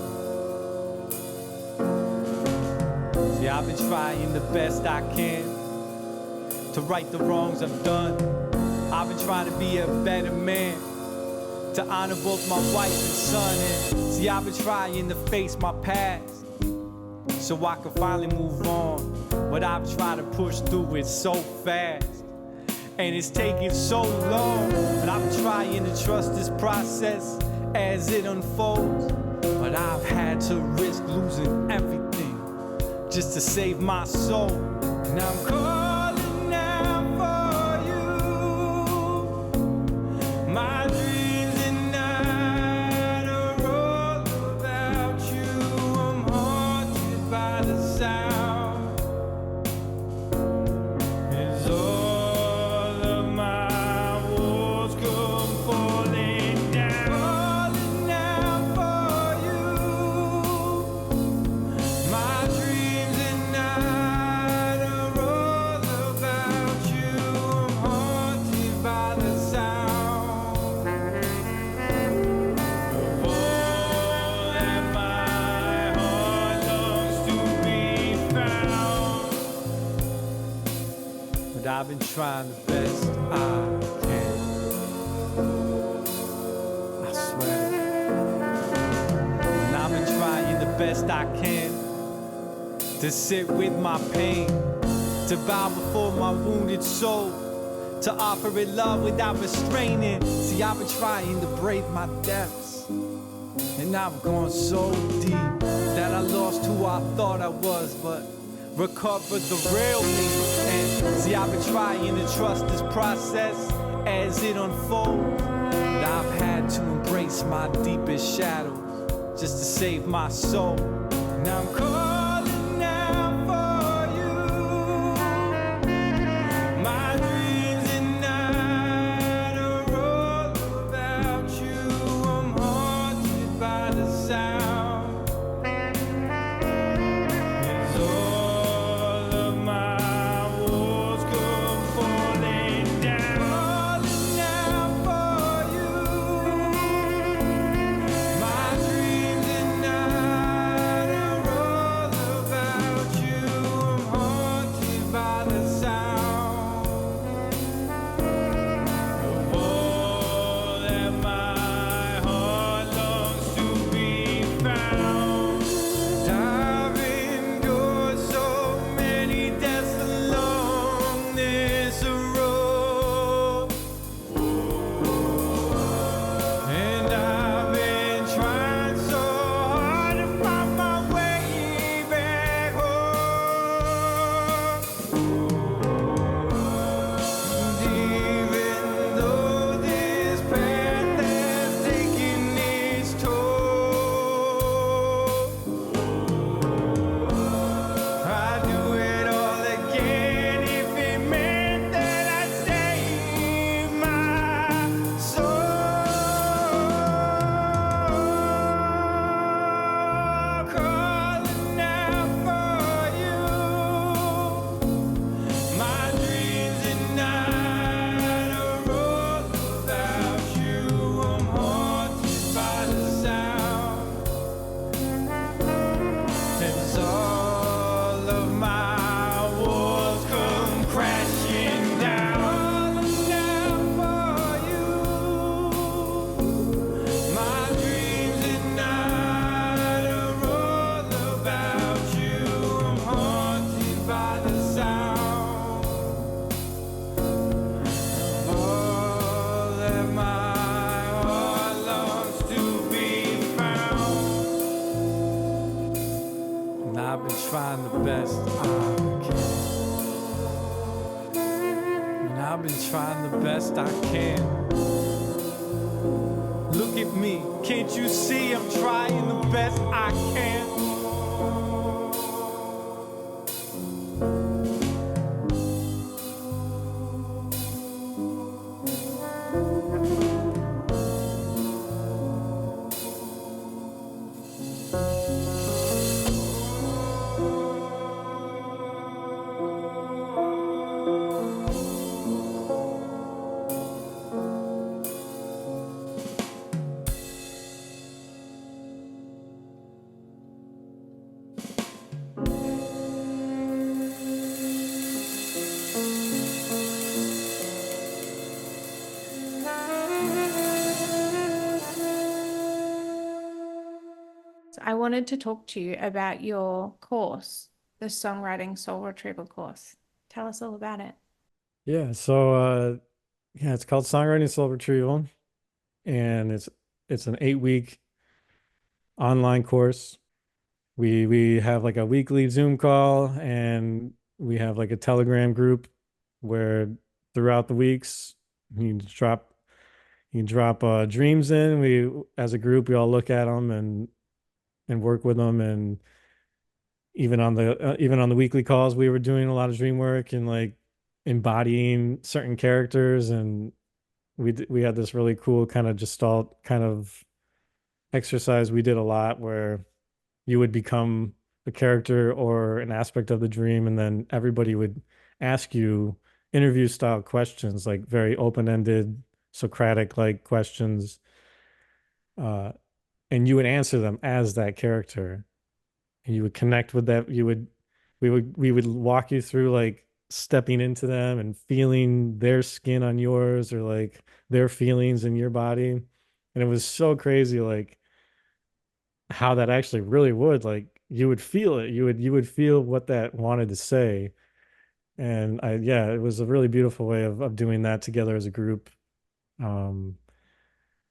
See, I've been trying the best I can to right the wrongs I've done. I've been trying to be a better man, to honor both my wife and son. And see, I've been trying to face my past so I can finally move on. But I've tried to push through it so fast, and it's taking so long. But I'm trying to trust this process as it unfolds. But I've had to risk losing everything just to save my soul. And I'm calling out for you. My dreams at night are all about you. I'm haunted by the sound. I've been trying the best I can. I swear. And I've been trying the best I can to sit with my pain, to bow before my wounded soul, to offer it love without restraining. See, I've been trying to brave my depths, and I've gone so deep that I lost who I thought I was, but recovered the real me. And see, I've been trying to trust this process as it unfolds, but I've had to embrace my deepest shadows just to save my soul. Now I'm calling out for you. My dreams at night are all about you. I'm haunted by the sound. I've been trying the best I can. Look at me, can't you see I'm trying the best I can? So I wanted to talk to you about your course, the Songwriting Soul Retrieval course. Tell us all about it. Yeah, so yeah, it's called Songwriting Soul Retrieval, and it's an 8-week online course. We have like a weekly Zoom call, and we have like a Telegram group where throughout the weeks you drop dreams in. We as a group we all look at them and work with them, and even on the weekly calls we were doing a lot of dream work and like embodying certain characters, and we had this really cool kind of gestalt kind of exercise we did a lot where you would become a character or an aspect of the dream, and then everybody would ask you interview style questions, like very open-ended Socratic like questions, uh, and you would answer them as that character, and you would connect with that. We would walk you through like stepping into them and feeling their skin on yours, or like their feelings in your body. And it was so crazy, like how that actually really would, like you would feel it. You would feel what that wanted to say. And yeah, it was a really beautiful way of doing that together as a group. Um,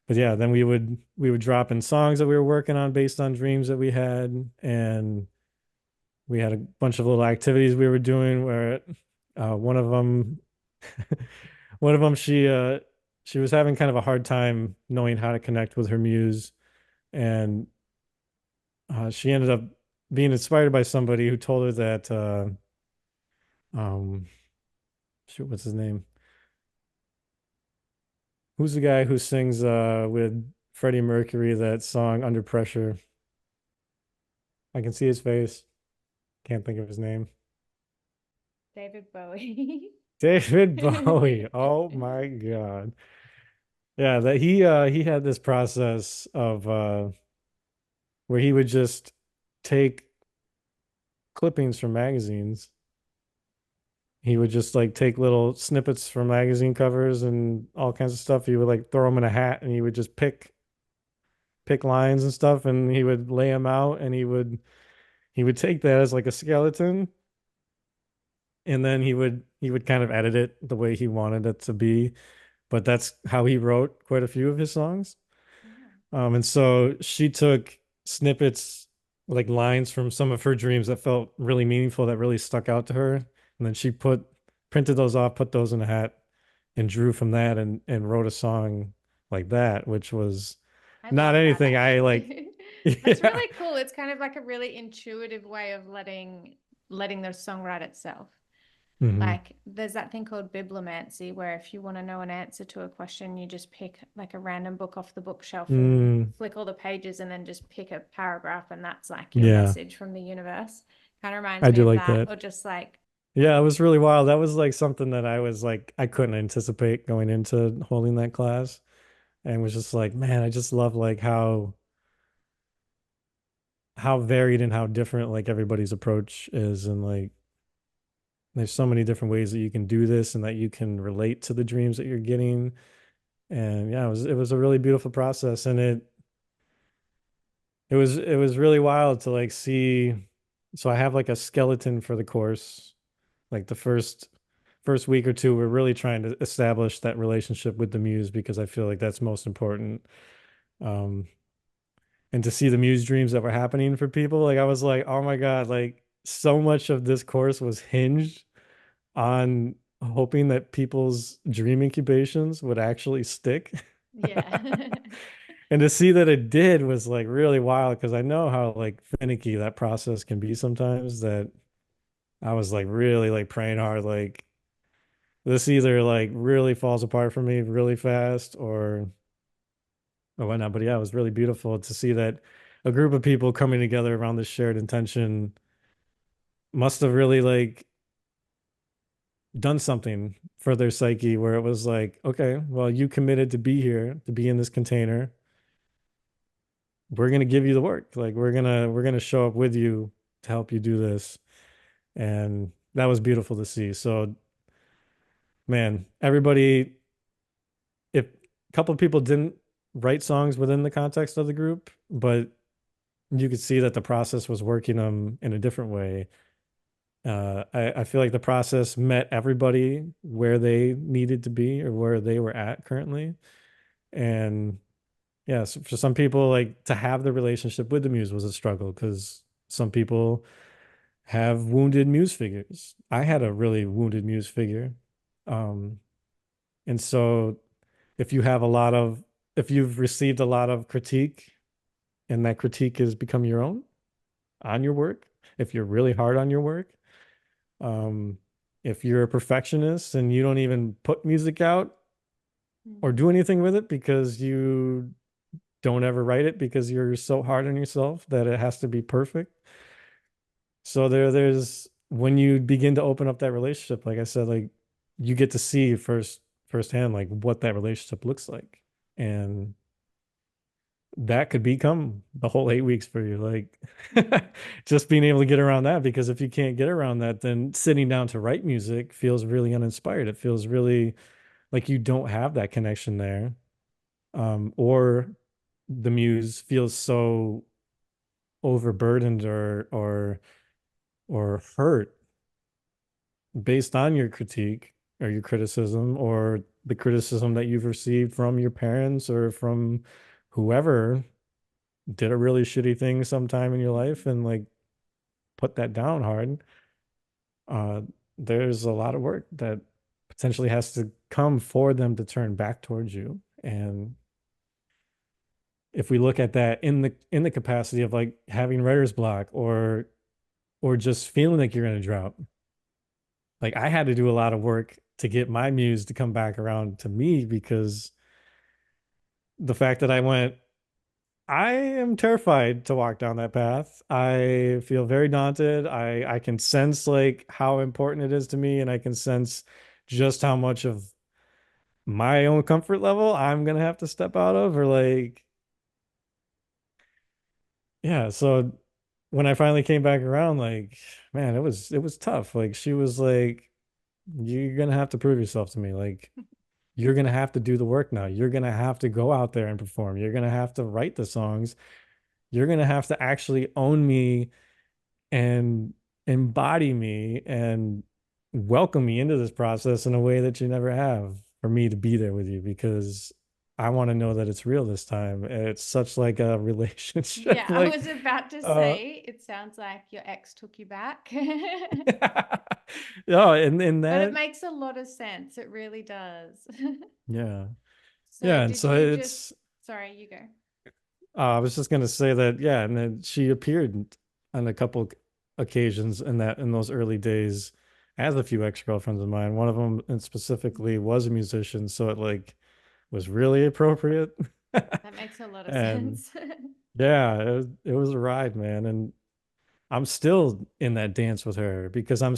but yeah, then we would drop in songs that we were working on based on dreams that we had, and we had a bunch of little activities we were doing where one of them she was having kind of a hard time knowing how to connect with her muse, and she ended up being inspired by somebody who told her that um shoot, what's his name? Who's the guy who sings with Freddie Mercury that song Under Pressure? I can see his face. Can't think of his name. David Bowie. David Bowie. Oh my God. Yeah, that he had this process of where he would just take clippings from magazines. He would just like take little snippets from magazine covers and all kinds of stuff. He would like throw them in a hat, and he would just pick lines and stuff, and he would lay them out, and he would take that as like a skeleton, and then he would kind of edit it the way he wanted it to be. But that's how he wrote quite a few of his songs. And so she took snippets, like lines from some of her dreams that felt really meaningful, that really stuck out to her. And then she printed those off, put those in a hat, and drew from that, and wrote a song like that, which was I not love that, anything I like. actually. That's Yeah. really cool. It's kind of like a really intuitive way of letting the song write itself. Mhm. Like there's that thing called bibliomancy, where if you want to know an answer to a question, you just pick like a random book off the bookshelf and flick all the pages and then just pick a paragraph, and that's like your Yeah, message from the universe. Kind of reminds I me do of like that. that. Or just like, Yeah, it was really wild. That was like something that I was like, I couldn't anticipate going into holding that class, and was just like, man, I just love like how varied and how different like everybody's approach is, and like there's so many different ways that you can do this and that you can relate to the dreams that you're getting. And yeah, it was a really beautiful process, and it was really wild to like see. So I have like a skeleton for the course. Like the first week or two, we're really trying to establish that relationship with the muse, because I feel like that's most important. Um, and to see the muse dreams that were happening for people, like I was like, oh my God, like so much of this course was hinged on hoping that people's dream incubations would actually stick. Yeah. And to see that it did was like really wild, because I know how like finicky that process can be sometimes, that I was like really like praying hard, like this either like really falls apart for me really fast or whatnot. But yeah, it was really beautiful to see that a group of people coming together around this shared intention must have really like done something for their psyche, where it was like, okay, well, you committed to be here, to be in this container. We're gonna give you the work. Like we're gonna show up with you to help you do this. And that was beautiful to see. So man, everybody, if a couple of people didn't write songs within the context of the group, but you could see that the process was working them in a different way. I feel like the process met everybody where they needed to be or where they were at currently. And yeah, so for some people, like to have the relationship with the muse was a struggle, because some people have wounded muse figures. I had a really wounded muse figure. Um, and so if you have a lot of, if you've received a lot of critique and that critique has become your own on your work, if you're really hard on your work, um, if you're a perfectionist and you don't even put music out or do anything with it because you don't ever write it because you're so hard on yourself that it has to be perfect. So there's when you begin to open up that relationship, like I said, like you get to see firsthand like what that relationship looks like. And that could become the whole 8 weeks for you. Like just being able to get around that, because if you can't get around that, then sitting down to write music feels really uninspired. It feels really like you don't have that connection there. Or the muse feels so overburdened or hurt based on your critique or your criticism or the criticism that you've received from your parents or from whoever did a really shitty thing sometime in your life, and like put that down hard. uh there's a lot of work that potentially has to come for them to turn back towards you. And if we look at that in the capacity of like having writer's block or just feeling like you're in a drought, like I had to do a lot of work to get my muse to come back around to me, because the fact that I am terrified to walk down that path. I feel very daunted. I can sense like how important it is to me, and I can sense just how much of my own comfort level I'm gonna have to step out of, or like, yeah. So when I finally came back around, like, man, it was tough. Like she was like, you're gonna have to prove yourself to me. Like you're gonna have to do the work now. You're gonna have to go out there and perform. You're gonna have to write the songs. You're gonna have to actually own me and embody me and welcome me into this process in a way that you never have, for me to be there with you, because I want to know that it's real this time. And it's such like a relationship. Yeah, I Like, was about to uh, say, it sounds like your ex took you back. yeah, and But it that, makes a lot of sense. It really does. yeah, So yeah. And did so you just, it's, sorry, you go. I was just gonna say that, yeah, and then she appeared on a couple occasions in those early days as a few ex-girlfriends of mine. One of them, and specifically, was a musician, so it like was really appropriate. That makes a lot of And sense. yeah, it was a ride, man. And I'm still in that dance with her, because I'm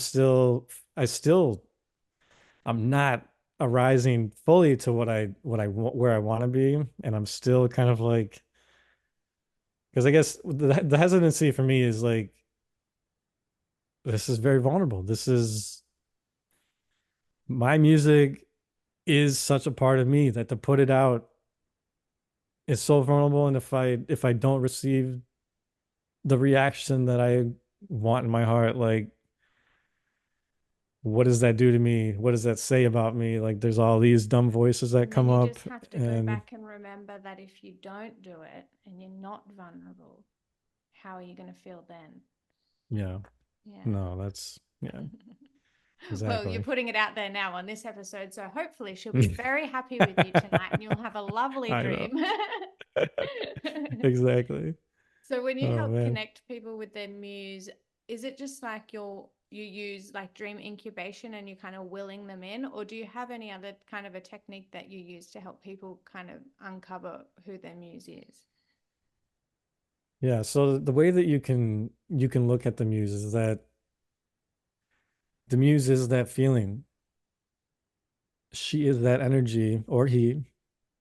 not arising fully to where I want to be, and I'm still kind of like, because I guess the hesitancy for me is like, this is very vulnerable. This is my music is such a part of me that to put it out is so vulnerable. And if I don't receive the reaction that I want in my heart, like what does that do to me? What does that say about me? Like there's all these dumb voices that And then come you up. just have to go And back and remember that if you don't do it and you're not vulnerable, how are you going to feel then? yeah, Yeah. no, that's, yeah. Well, you're Exactly. putting it out there now on this episode, so hopefully she'll be very happy with you tonight and you'll have a lovely I know. dream. Exactly. So when you Oh help man. connect people with their muse, is it just like you use like dream incubation and you kind of willing them in, or do you have any other kind of a technique that you use to help people kind of uncover who their muse is? Yeah, so the way that you can look at the muse is that the muse is that feeling. She is that energy, or he.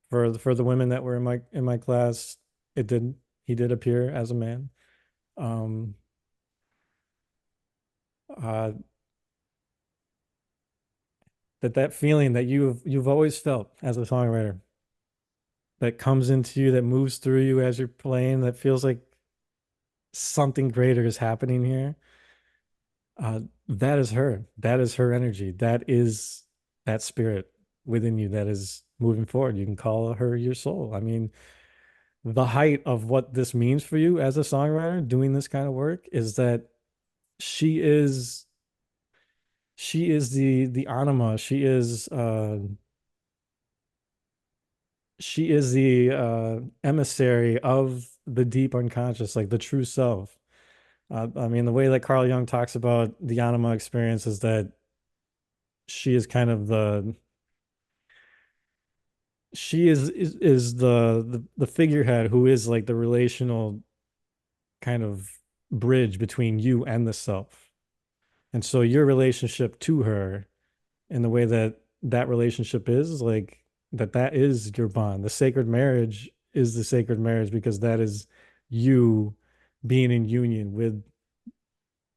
For the women that were in my class, it did he did appear as a man. Um, uh, that feeling that you've always felt as a songwriter, that comes into you, that moves through you as you're playing, that feels like something greater is happening here. That is her. That is her energy. That is that spirit within you that is moving forward. You can call her your soul. I mean, the height of what this means for you as a songwriter doing this kind of work is that she is the anima. She is the emissary of the deep unconscious, like the true self. I mean, the way that Carl Jung talks about the anima experience is that she is kind of the she is the figurehead who is like the relational kind of bridge between you and the self. And so your relationship to her and the way that that relationship is like that is your bond. The sacred marriage is the sacred marriage because that is you being in union with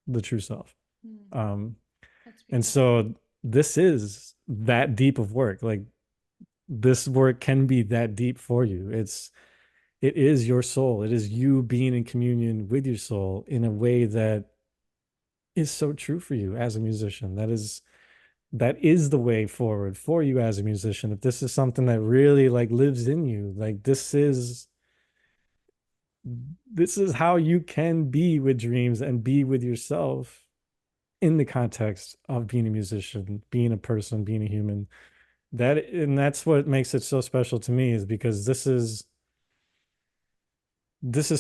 the true self. Hmm, Um, that's and beautiful. so this is that deep of work. Like this work can be that deep for you. It is your soul. It is you being in communion with your soul in a way that is so true for you as a musician. That is the way forward for you as a musician. If this is something that really like lives in you, like this is how you can be with dreams and be with yourself in the context of being a musician, being a person, being a human. That's what makes it so special to me is because this is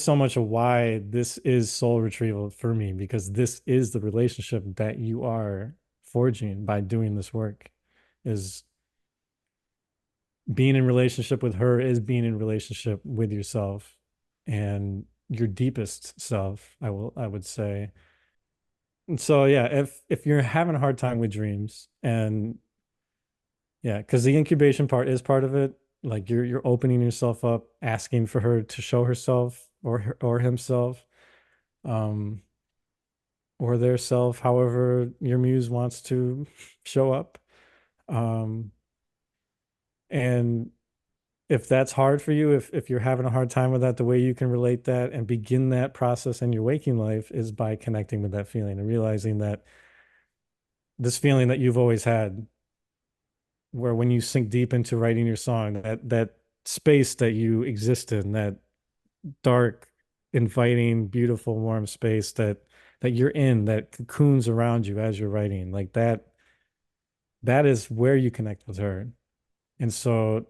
so much of why this is soul retrieval for me because this is the relationship that you are forging by doing this work is being in relationship with her is being in relationship with yourself and your deepest self, I would say. And so yeah, if you're having a hard time with dreams and yeah, because the incubation part is part of it, like you're opening yourself up, asking for her to show herself or himself, um, or their self, however your muse wants to show up. Um, and if that's hard for you, if you're having a hard time with that, the way you can relate that and begin that process in your waking life is by connecting with that feeling and realizing that this feeling that you've always had, where when you sink deep into writing your song, that space that you exist in, that dark, inviting, beautiful, warm space that you're in, that cocoons around you as you're writing, like that is where you connect with her. And so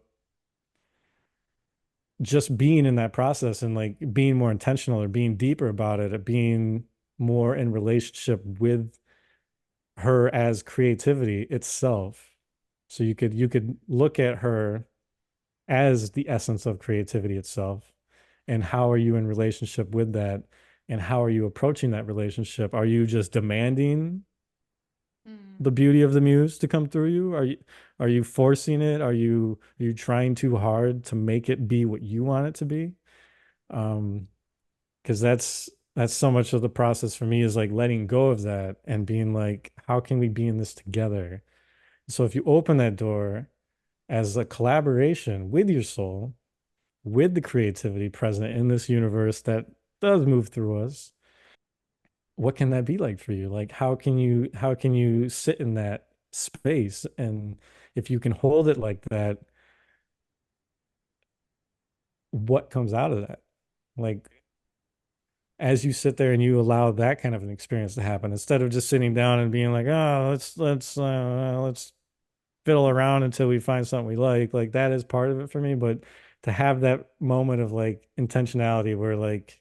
just being in that process and like being more intentional or being deeper about it, or being more in relationship with her as creativity itself. So you could look at her as the essence of creativity itself. And how are you in relationship with that? And how are you approaching that relationship? Are you just demanding Mm. the beauty of the muse to come through you? Are you forcing it? Are you trying too hard to make it be what you want it to be? Um, because that's so much of the process for me is like letting go of that and being like, how can we be in this together? So if you open that door as a collaboration with your soul, with the creativity present in this universe that does move through us, what can that be like for you? Like how can you sit in that space? And if you can hold it like that, what comes out of that? Like as you sit there and you allow that kind of an experience to happen, instead of just sitting down and being like, oh, let's fiddle around until we find something we like that is part of it for me. But to have that moment of like intentionality where like,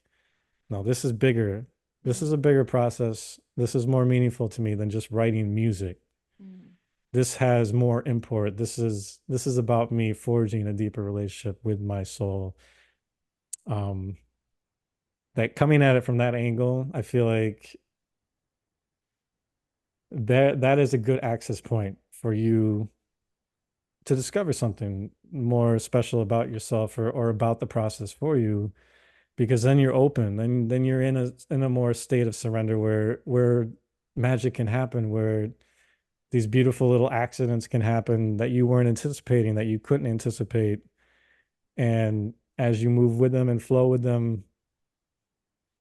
no, this is bigger. This is a bigger process. This is more meaningful to me than just writing music. Mm. This has more import. This is about me forging a deeper relationship with my soul. Um, that coming at it from that angle, I feel like that is a good access point for you to discover something more special about yourself, or about the process for you, because then you're open, then you're in a more state of surrender where magic can happen, where these beautiful little accidents can happen that you weren't anticipating, that you couldn't anticipate. And as you move with them and flow with them,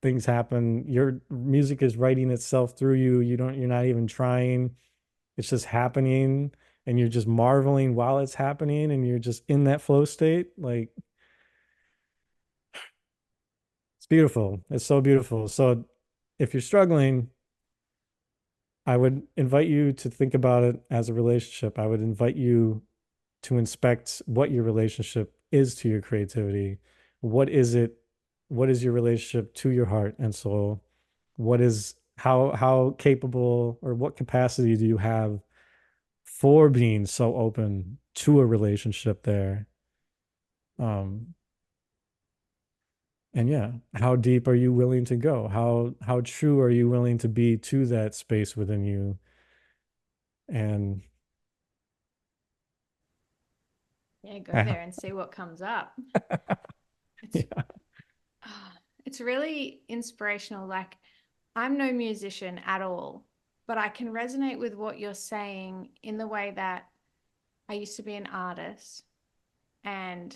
things happen. Your music is writing itself through you. You're not even trying. It's just happening, and you're just marveling while it's happening, and you're just in that flow state. Like, it's beautiful. It's so beautiful. So if you're struggling, I would invite you to think about it as a relationship. I would invite you to inspect what your relationship is to your creativity. What is it? What is your relationship to your heart and soul? What is how capable, or what capacity do you have for being so open to a relationship there? Um, and yeah, how deep are you willing to go? How true are you willing to be to that space within you? And Yeah, go there and see what comes up. It's yeah. it's really inspirational. Like, I'm no musician at all, but I can resonate with what you're saying in the way that I used to be an artist, and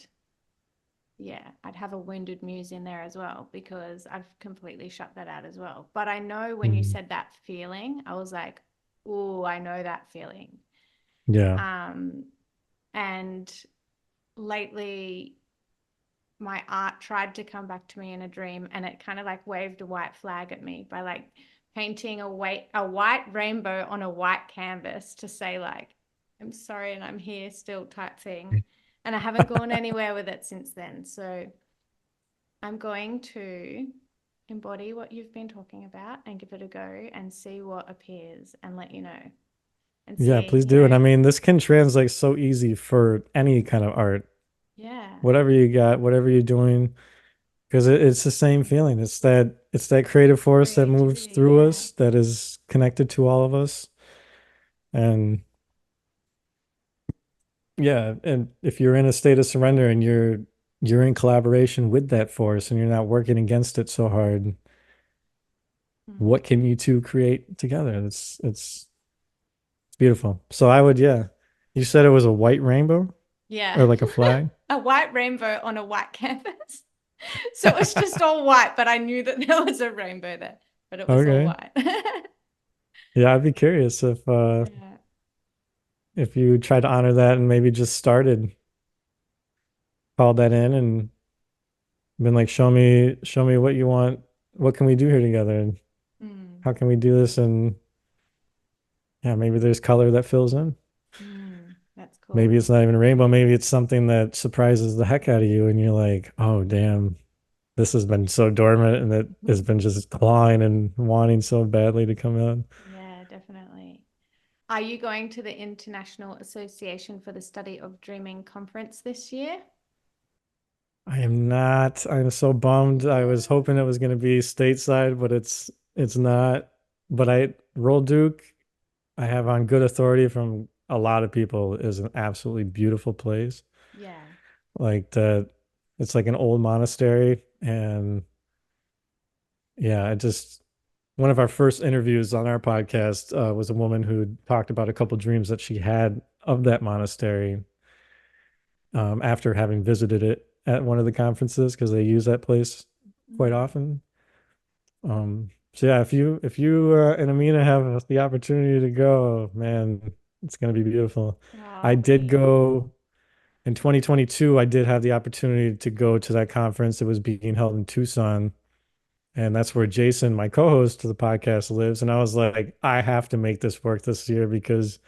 yeah, I'd have a wounded muse in there as well because I've completely shut that out as well. But I know when you Mm. said that feeling, I was like, oh, I know that feeling. Yeah. Um, and lately my art tried to come back to me in a dream, and it kind of like waved a white flag at me by like painting a white rainbow on a white canvas to say like, I'm sorry and I'm here still type thing. And I haven't gone anywhere with it since then. So I'm going to embody what you've been talking about and give it a go and see what appears and let you know and Yeah, see, please do. And I mean, this can translate so easy for any kind of art, yeah, whatever you got, whatever you're doing, because it's the same feeling. It's that creative force that moves creativity, through yeah. us, that is connected to all of us. And yeah, and if you're in a state of surrender and you're in collaboration with that force and you're not working against it so hard, Mm. what can you two create together? It's beautiful. So I would, yeah. You said it was a white rainbow Yeah. or like a flag? A white rainbow on a white canvas. So it was just all white, but I knew that there was a rainbow there, but it was all Okay. white. Yeah, I'd be curious Yeah. if you tried to honor that and maybe just started, called that in and been like, show me what you want. What can we do here together? And Mm. how can we do this? And yeah, maybe there's color that fills in. Mm. That's Maybe cool. it's not even a rainbow. Maybe it's something that surprises the heck out of you. And you're like, oh, damn, this has been so dormant and it has been just clawing and wanting so badly to come out. Yeah, definitely. Are you going to the International Association for the Study of Dreaming conference this year? I am not. I'm so bummed. I was hoping it was going to be stateside, but it's not. But Roll Duke, I have on good authority from a lot of people, is an absolutely beautiful place. Yeah. Like it's like an old monastery, and yeah, I just one of our first interviews on our podcast was a woman who talked about a couple dreams that she had of that monastery after having visited it at one of the conferences, because they use that place quite Mm. often. So yeah, if you and Amina have the opportunity to go, man, it's gonna be beautiful. Oh, I I'll did be. go in 2022. I did have the opportunity to go to that conference. It was being held in Tucson, And that's where Jason, my co-host to the podcast, lives. And I was like, I have to make this work this year because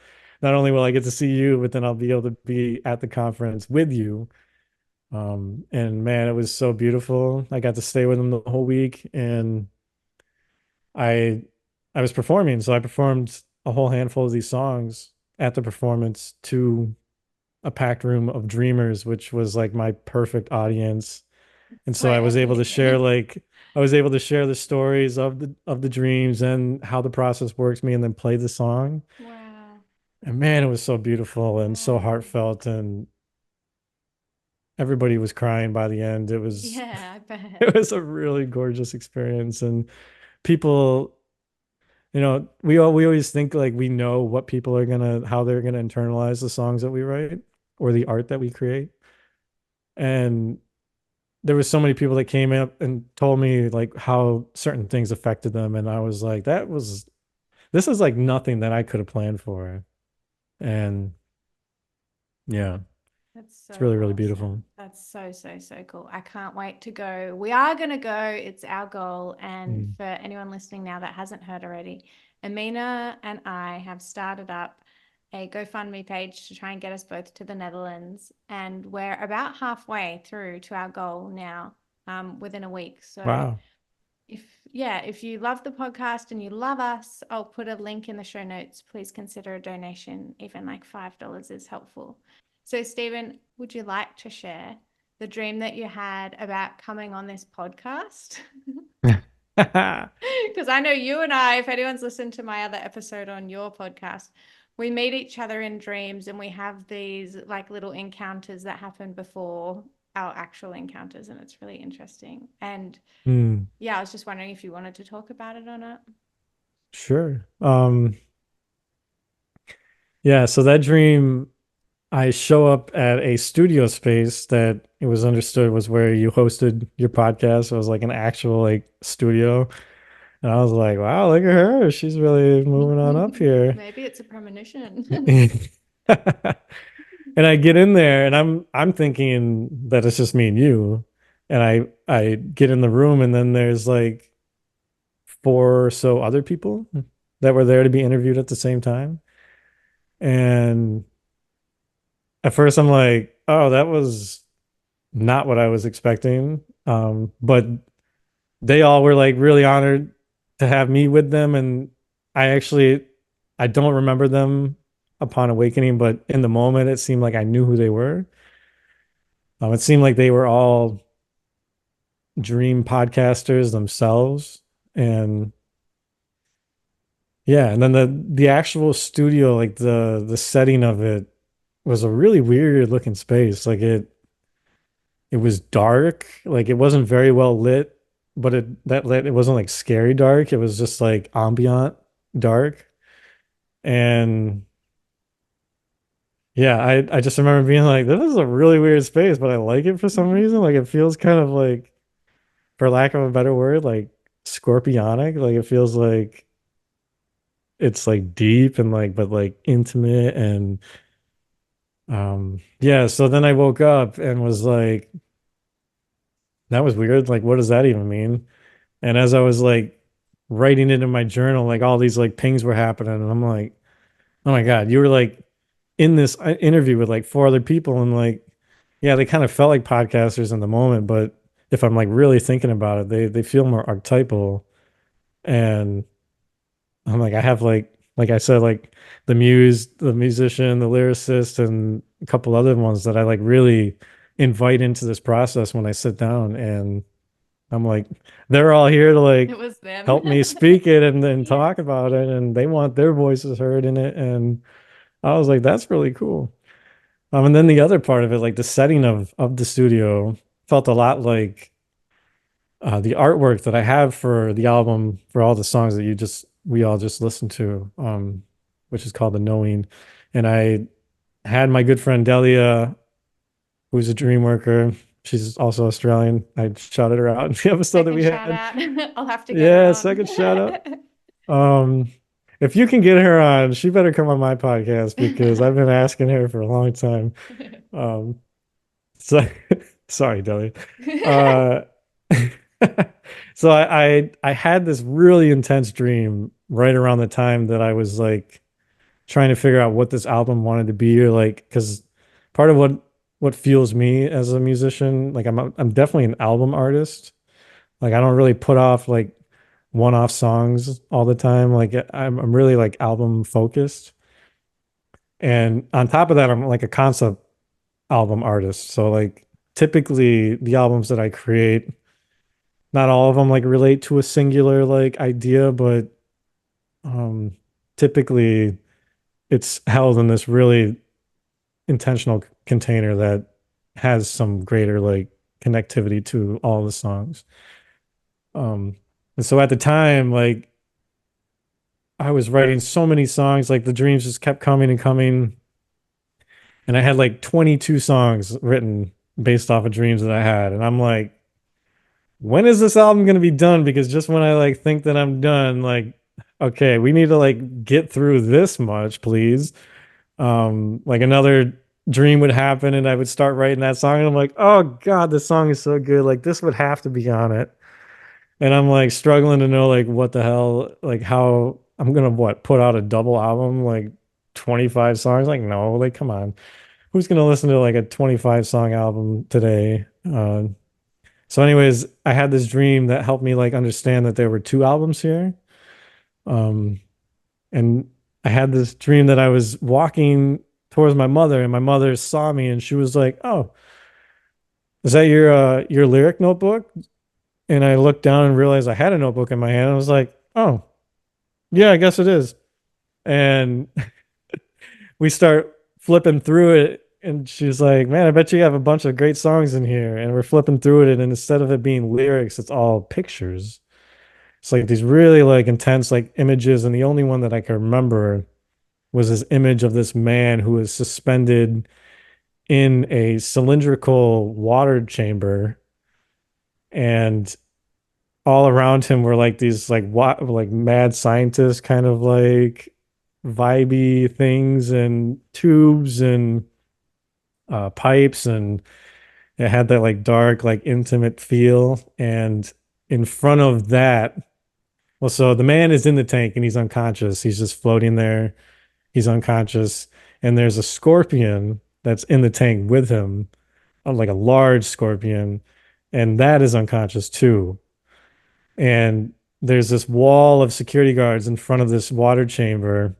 not only will I get to see you, but then I'll be able to be at the conference with you. And man, it was so beautiful. I got to stay with him the whole week, and I I was performing, so I performed a whole handful of these songs at the performance to a packed room of dreamers, which was like my perfect audience. And so So I was able to share amazing. the stories of the dreams and how the process works me, and then play the song. Wow. And man, it was so beautiful and so Wow. heartfelt, and everybody was crying by the end. Yeah, I bet. It was a really gorgeous experience. And people, we always think like we know what people are gonna how they're gonna internalize the songs that we write or the art that we create. And there was so many people that came up and told me like how certain things affected them, and I was like, this is like nothing that I could have planned for. And yeah, That's it's so really, really beautiful. awesome. That's so, so, so cool. I can't wait to go. We are going to go. It's our goal. And Mm. for anyone listening now that hasn't heard already, Amina and I have started up a GoFundMe page to try and get us both to the Netherlands. And we're about halfway through to our goal now, within a week. So Wow. if you love the podcast and you love us, I'll put a link in the show notes. Please consider a donation. Even like $5 is helpful. So, Stephen, would you like to share the dream that you had about coming on this podcast? Because I know you and I, if anyone's listened to my other episode on your podcast, we meet each other in dreams and we have these like little encounters that happen before our actual encounters, and it's really interesting. And Hmm. yeah, I was just wondering if you wanted to talk about it or not. Sure. Yeah, so that dream, I show up at a studio space that it was understood was where you hosted your podcast. It was like an actual like studio. And I was like, wow, look at her. She's really moving on up here. Maybe it's a premonition. And I get in there and I'm thinking that it's just me and you. And I get in the room, and then there's like four or so other people that were there to be interviewed at the same time. And at first I'm like, oh, that was not what I was expecting. But they all were like really honored to have me with them. And I don't remember them upon awakening, but in the moment, it seemed like I knew who they were. It seemed like they were all dream podcasters themselves. And yeah, and then the actual studio, like the setting of it was a really weird looking space. Like it was dark, like it wasn't very well lit, but it wasn't like scary dark. It was just like ambient dark. And yeah, I just remember being like, this is a really weird space, but I like it for some reason. Like it feels kind of like, for lack of a better word, like scorpionic. Like it feels like it's like deep and like but like intimate. And yeah, so then I woke up and was like, that was weird. Like, what does that even mean? And as I was like writing it in my journal, like all these like pings were happening, and I'm like, oh my God, you were like in this interview with like four other people, and like, yeah, they kind of felt like podcasters in the moment, but if I'm like really thinking about it, they feel more archetypal. And I'm like, I have like I said, like the muse, the musician, the lyricist, and a couple other ones that I like really invite into this process when I sit down. And I'm like, they're all here to It like was them. help me speak it and then Yes. talk about it, and they want their voices heard in it. And I was like, that's really cool. And then the other part of it, like the setting of the studio, felt a lot like the artwork that I have for the album, for all the songs that we all just listened to, which is called The Knowing. And I had my good friend Delia, who's a dream worker. She's also Australian. I shouted her out in the episode that Second we shout had. out. I'll have to get her Yeah, on. second shout out. Um, if you can get her on, she better come on my podcast because I've been asking her for a long time. So sorry, Delia. Uh, So I had this really intense dream right around the time that I was like trying to figure out what this album wanted to be, or like, because part of what fuels me as a musician, like I'm definitely an album artist. Like I don't really put off like one-off songs all the time. Like I'm really like album focused. And on top of that, I'm like a concept album artist. So like typically the albums that I create, not all of them like relate to a singular like idea, but um typically it's held in this really intentional container that has some greater like connectivity to all the songs. And so at the time, like I was writing so many songs, like the dreams just kept coming and coming. And I had like 22 songs written based off of dreams that I had. And I'm like, when is this album going to be done? Because just when I like think that I'm done, like, okay, we need to like get through this much, please. Like another dream would happen and I would start writing that song and I'm like, oh God, this song is so good. Like this would have to be on it. And I'm like struggling to know like what the hell, like how I'm gonna what put out a double album, like 25 songs. Like, no, like come on. Who's gonna listen to like a 25 song album today? So anyways, I had this dream that helped me like understand that there were two albums here. Um, and I had this dream that I was walking towards my mother, and my mother saw me, and she was like, "Oh, is that your lyric notebook?" And I looked down and realized I had a notebook in my hand. I was like, "Oh, yeah, I guess it is." And we start flipping through it, and she's like, "Man, I bet you have a bunch of great songs in here." And we're flipping through it, and instead of it being lyrics, it's all pictures. It's like these really like intense like images, and the only one that I can remember was this image of this man who was suspended in a cylindrical water chamber, and all around him were like these like like mad scientists kind of like vibey things and tubes and pipes, and it had that like dark like intimate feel. And in front of that, well, so the man is in the tank and he's unconscious, he's just floating there. He's unconscious. And there's a scorpion that's in the tank with him, like a large scorpion, and that is unconscious too. And there's this wall of security guards in front of this water chamber,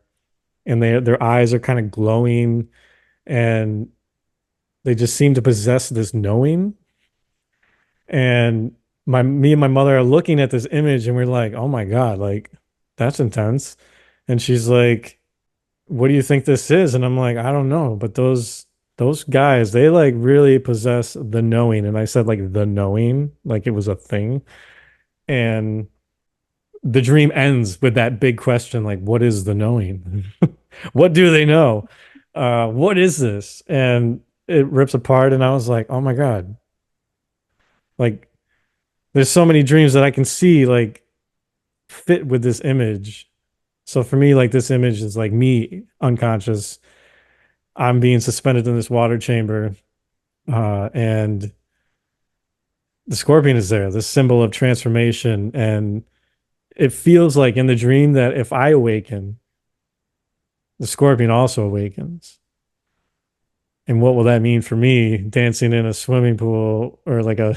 and their eyes are kind of glowing, and they just seem to possess this knowing. And me and my mother are looking at this image, and we're like, "Oh my God, like that's intense." And she's like, "What do you think this is?" And I'm like, "I don't know, but those guys, they like really possess the knowing." And I said like the knowing, like it was a thing. And the dream ends with that big question, like, what is the knowing? What do they know? What is this? And it rips apart, and I was like, oh my God. Like there's so many dreams that I can see like fit with this image. So for me, like this image is like me unconscious. I'm being suspended in this water chamber, and the scorpion is there, this symbol of transformation. And it feels like in the dream that if I awaken, the scorpion also awakens. And what will that mean for me dancing in a swimming pool or like a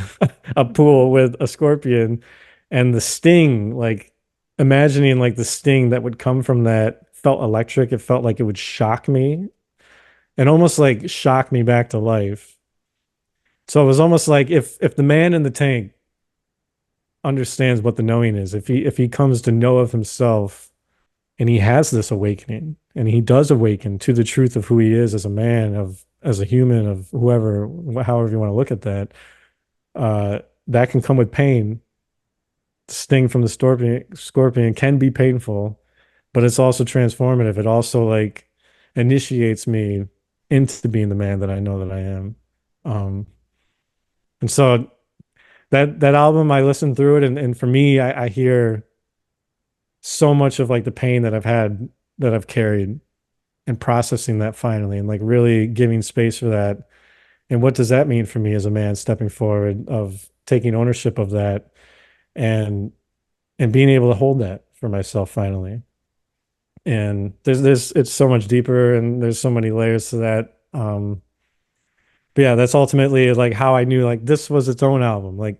a pool with a scorpion, and the sting, like imagining like the sting that would come from that felt electric. It felt like it would shock me and almost like shock me back to life. So it was almost like if the man in the tank understands what the knowing is, if he comes to know of himself and he has this awakening and he does awaken to the truth of who he is as a man, of as a human, of whoever, however you want to look at that, that can come with pain. The sting from the scorpion can be painful, but it's also transformative. It also like initiates me into being the man that I know that I am. And so that album, I listened through it, and for me, I hear so much of like the pain that I've had, that I've carried, and processing that finally, and like really giving space for that. And what does that mean for me as a man stepping forward, of taking ownership of that, and being able to hold that for myself finally. And there's it's so much deeper, and there's so many layers to that. But yeah, that's ultimately like how I knew like this was its own album. Like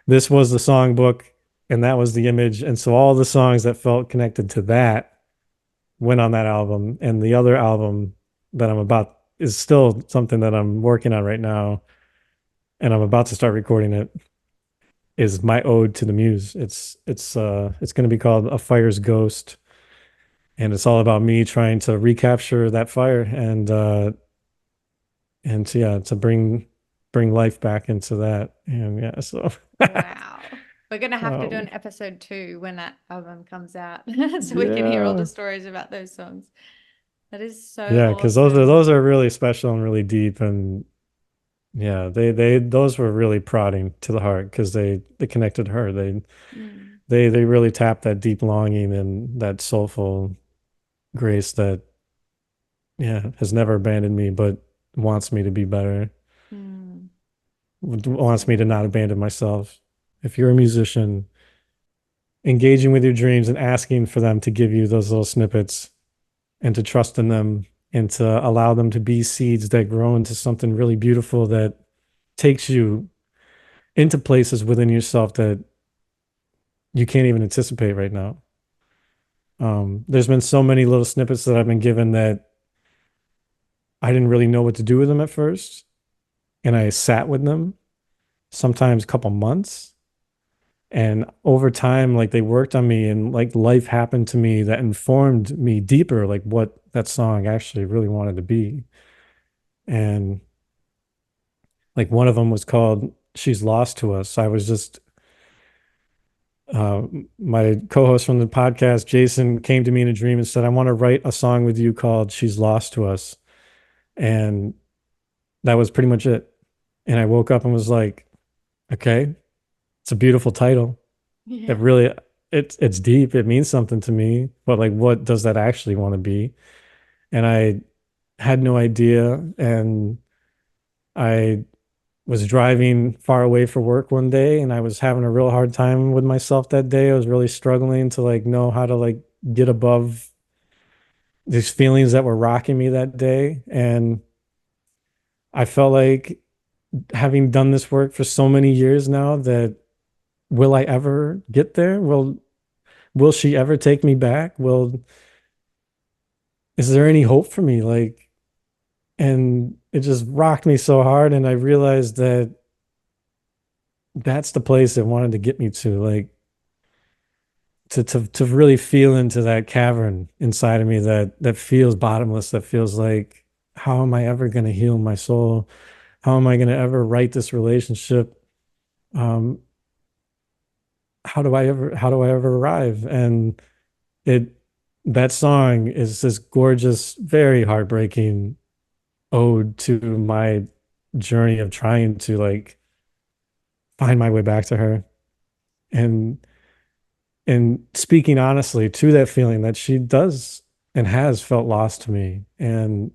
this was the songbook and that was the image. And so all the songs that felt connected to that went on that album. And the other album that I'm about is still something that I'm working on right now. And I'm about to start recording it, is my ode to the muse. It's going to be called A Fire's Ghost. And it's all about me trying to recapture that fire and to, yeah, to bring life back into that. And yeah, so Wow. We're going to have to do an um, episode 2 when that album comes out so we can hear all the yeah, stories about those songs. That is so yeah, because awesome. those are really special and really deep, and yeah, they those were really prodding to the heart because they connected her. Mm, They really tapped that deep longing and that soulful grace that, yeah, has never abandoned me, but wants me to be better, mm, wants me to not absolutely. abandon myself. If you're a musician, engaging with your dreams and asking for them to give you those little snippets and to trust in them and to allow them to be seeds that grow into something really beautiful that takes you into places within yourself that you can't even anticipate right now. There's been so many little snippets that I've been given that I didn't really know what to do with them at first. And I sat with them, sometimes a couple months. And over time, like they worked on me and like life happened to me that informed me deeper, like what that song actually really wanted to be. And like one of them was called She's Lost to Us. I was just, uh, my co-host from the podcast, Jason, came to me in a dream and said, I want to write a song with you called She's Lost to Us. And that was pretty much it. And I woke up and was like, okay, it's a beautiful title. It Yeah. really, it's deep. It means something to me. But like, what does that actually want to be? And I had no idea. And I was driving far away for work one day and I was having a real hard time with myself that day. I was really struggling to like know how to like get above these feelings that were rocking me that day. And I felt like, having done this work for so many years now, that will I ever get there? Will she ever take me back? Is there any hope for me? Like, and it just rocked me so hard and I realized that that's the place it wanted to get me to, like to really feel into that cavern inside of me that feels bottomless, that feels like, how am I ever going to heal my soul? How am I going to ever right this relationship? Um, how do I ever arrive? And it that song is this gorgeous, very heartbreaking ode to my journey of trying to like find my way back to her, and speaking honestly to that feeling that she does and has felt lost to me. And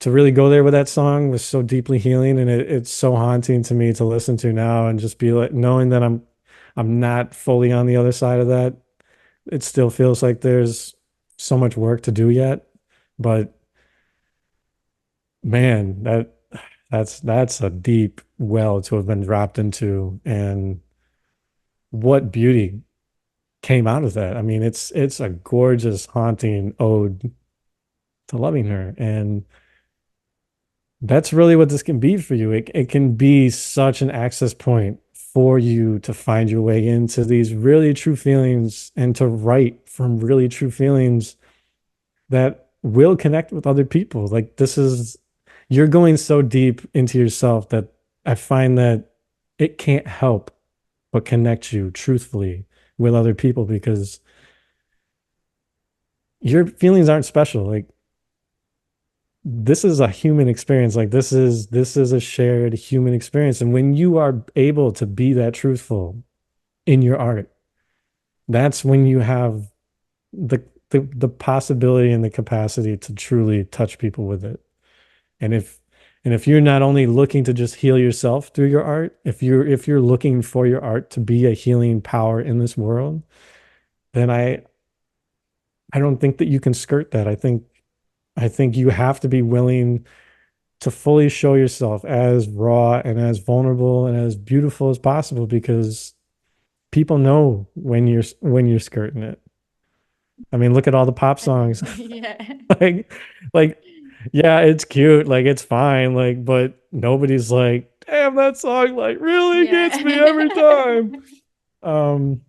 to really go there with that song was so deeply healing, and it's so haunting to me to listen to now and just be like knowing that I'm not fully on the other side of that. It still feels like there's so much work to do yet, but man, that's a deep well to have been dropped into, and what beauty came out of that. I mean, it's a gorgeous, haunting ode to loving her, and that's really what this can be for you. It can be such an access point for you to find your way into these really true feelings and to write from really true feelings that will connect with other people. Like this is, you're going so deep into yourself that I find that it can't help but connect you truthfully with other people, because your feelings aren't special. Like this is a human experience. Like this is a shared human experience. And when you are able to be that truthful in your art, that's when you have the possibility and the capacity to truly touch people with it. And And if you're not only looking to just heal yourself through your art, if you're looking for your art to be a healing power in this world, then I don't think that you can skirt that. I think you have to be willing to fully show yourself as raw and as vulnerable and as beautiful as possible, because people know when you're skirting it. I mean, look at all the pop songs. Yeah. like like yeah, it's cute, like it's fine, like, but nobody's like, damn, that song like really gets me every time. Um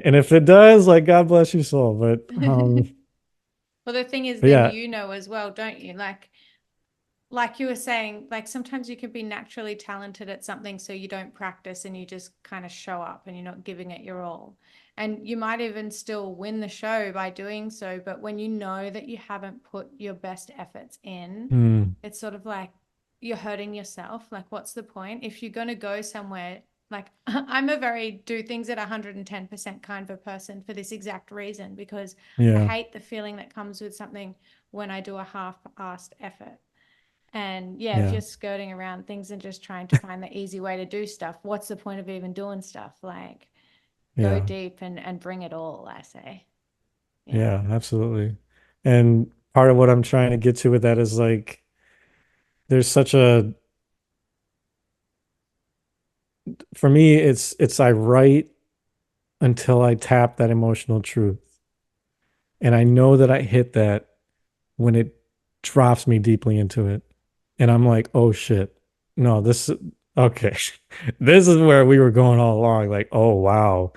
and if it does, like, God bless your soul. But Well, the thing is, but then yeah. you know as well, don't you? Like you were saying, like sometimes you can be naturally talented at something, so you don't practice and you just kind of show up and you're not giving it your all. And you might even still win the show by doing so, but when you know that you haven't put your best efforts in, Hmm. it's sort of like you're hurting yourself. Like, what's the point? If you're going to go somewhere, like I'm a very do things at 110% kind of a person for this exact reason, because I Yeah. hate the feeling that comes with something when I do a half-assed effort. And yeah, if Yeah. you're skirting around things and just trying to find the easy way to do stuff, what's the point of even doing stuff? Like, go Yeah. deep and bring it all, I say. Yeah. Yeah, absolutely. And part of what I'm trying to get to with that is like there's such a for me it's I write until I tap that emotional truth. And I know that I hit that when it drops me deeply into it. And I'm like, oh shit. No, this okay. This is where we were going all along. Like, oh wow.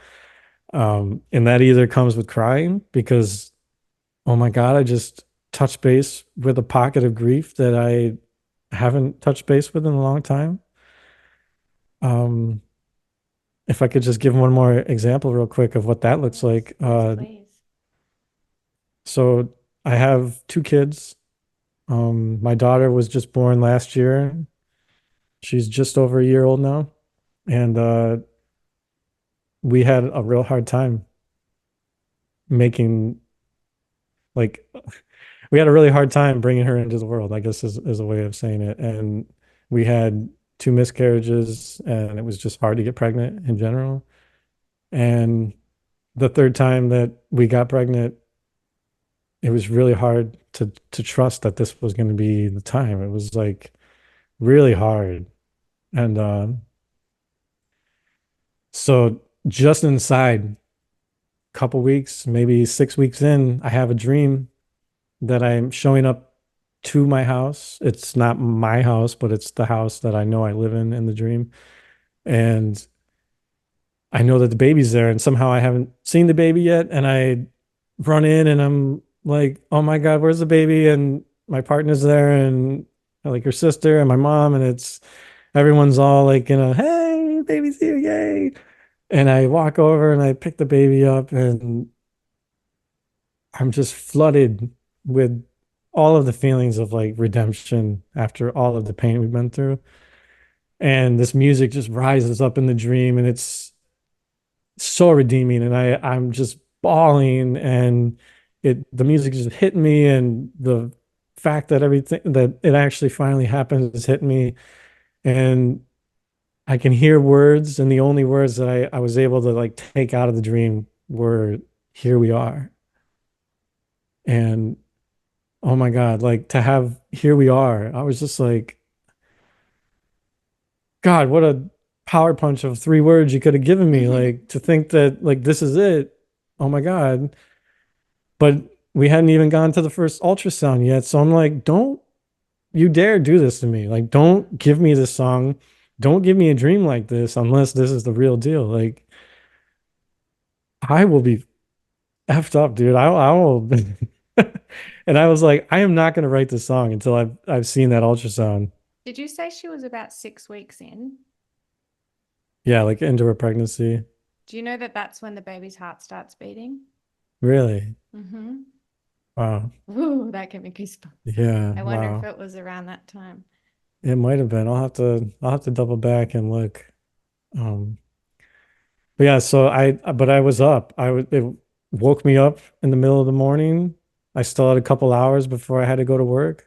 And that either comes with crying because, oh my God, I just touched base with a pocket of grief that I haven't touched base with in a long time. Um, if I could just give one more example real quick of what that looks Yes, like. yes, please. So I have two kids. My daughter was just born last year. She's just over a year old now. And we had a real hard time making, like, we had a really hard time bringing her into the world, I guess is a way of saying it. And we had two miscarriages, and it was just hard to get pregnant in general. And the third time that we got pregnant, it was really hard to trust that this was going to be the time. It was like really hard. And so just inside a couple weeks, maybe 6 weeks in, I have a dream that I'm showing up to my house. It's not my house, but it's the house that I know I live in the dream. And I know that the baby's there, and somehow I haven't seen the baby yet. And I run in and I'm like, oh my God, where's the baby? And my partner's there, and like her sister and my mom, and it's everyone's all like, hey, baby's here, yay. And I walk over and I pick the baby up, and I'm just flooded with all of the feelings of like redemption after all of the pain we've been through. And this music just rises up in the dream, and it's so redeeming. And I'm just bawling, and the music just hit me, and the fact that everything that it actually finally happened is hitting me. And I can hear words, and the only words that I was able to like take out of the dream were here we are. And oh my God, like to have here we are, I was just like, God, what a power punch of three words you could have given me. Like to think that like this is it. Oh my God. But we hadn't even gone to the first ultrasound yet. So I'm like, don't you dare do this to me. Like, don't give me this song. Don't give me a dream like this unless this is the real deal. Like, I will be effed up, dude. I will. And I was like, I am not going to write this song until I've seen that ultrasound. Did you say she was about 6 weeks in? Yeah, like into a pregnancy. Do you know that that's when the baby's heart starts beating? Really? Mm-hmm. Wow. Ooh, that gave me goosebumps. Yeah. I wonder if Wow. it was around that time. It might have been. I'll have to double back and look. Um, but yeah, so but I was up. It woke me up in the middle of the morning. I still had a couple hours before I had to go to work.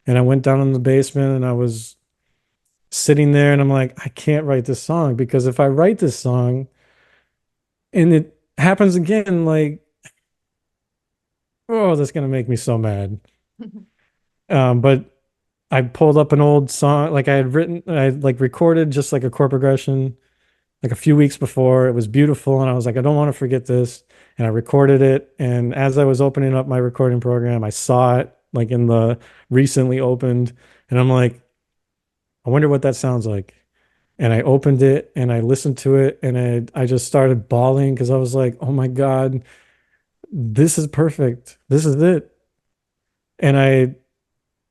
And I went down in the basement and I was sitting there and I'm like, I can't write this song because if I write this song and it happens again, like, oh, that's gonna make me so mad. But I pulled up an old song, like I had like recorded just like a chord progression like a few weeks before. It was beautiful, and I was like, I don't want to forget this. And I recorded it. And as I was opening up my recording program, I saw it like in the recently opened, and I'm like, I wonder what that sounds like. And I opened it and I listened to it, and I just started bawling because I was like, oh my God, this is perfect. This is it. And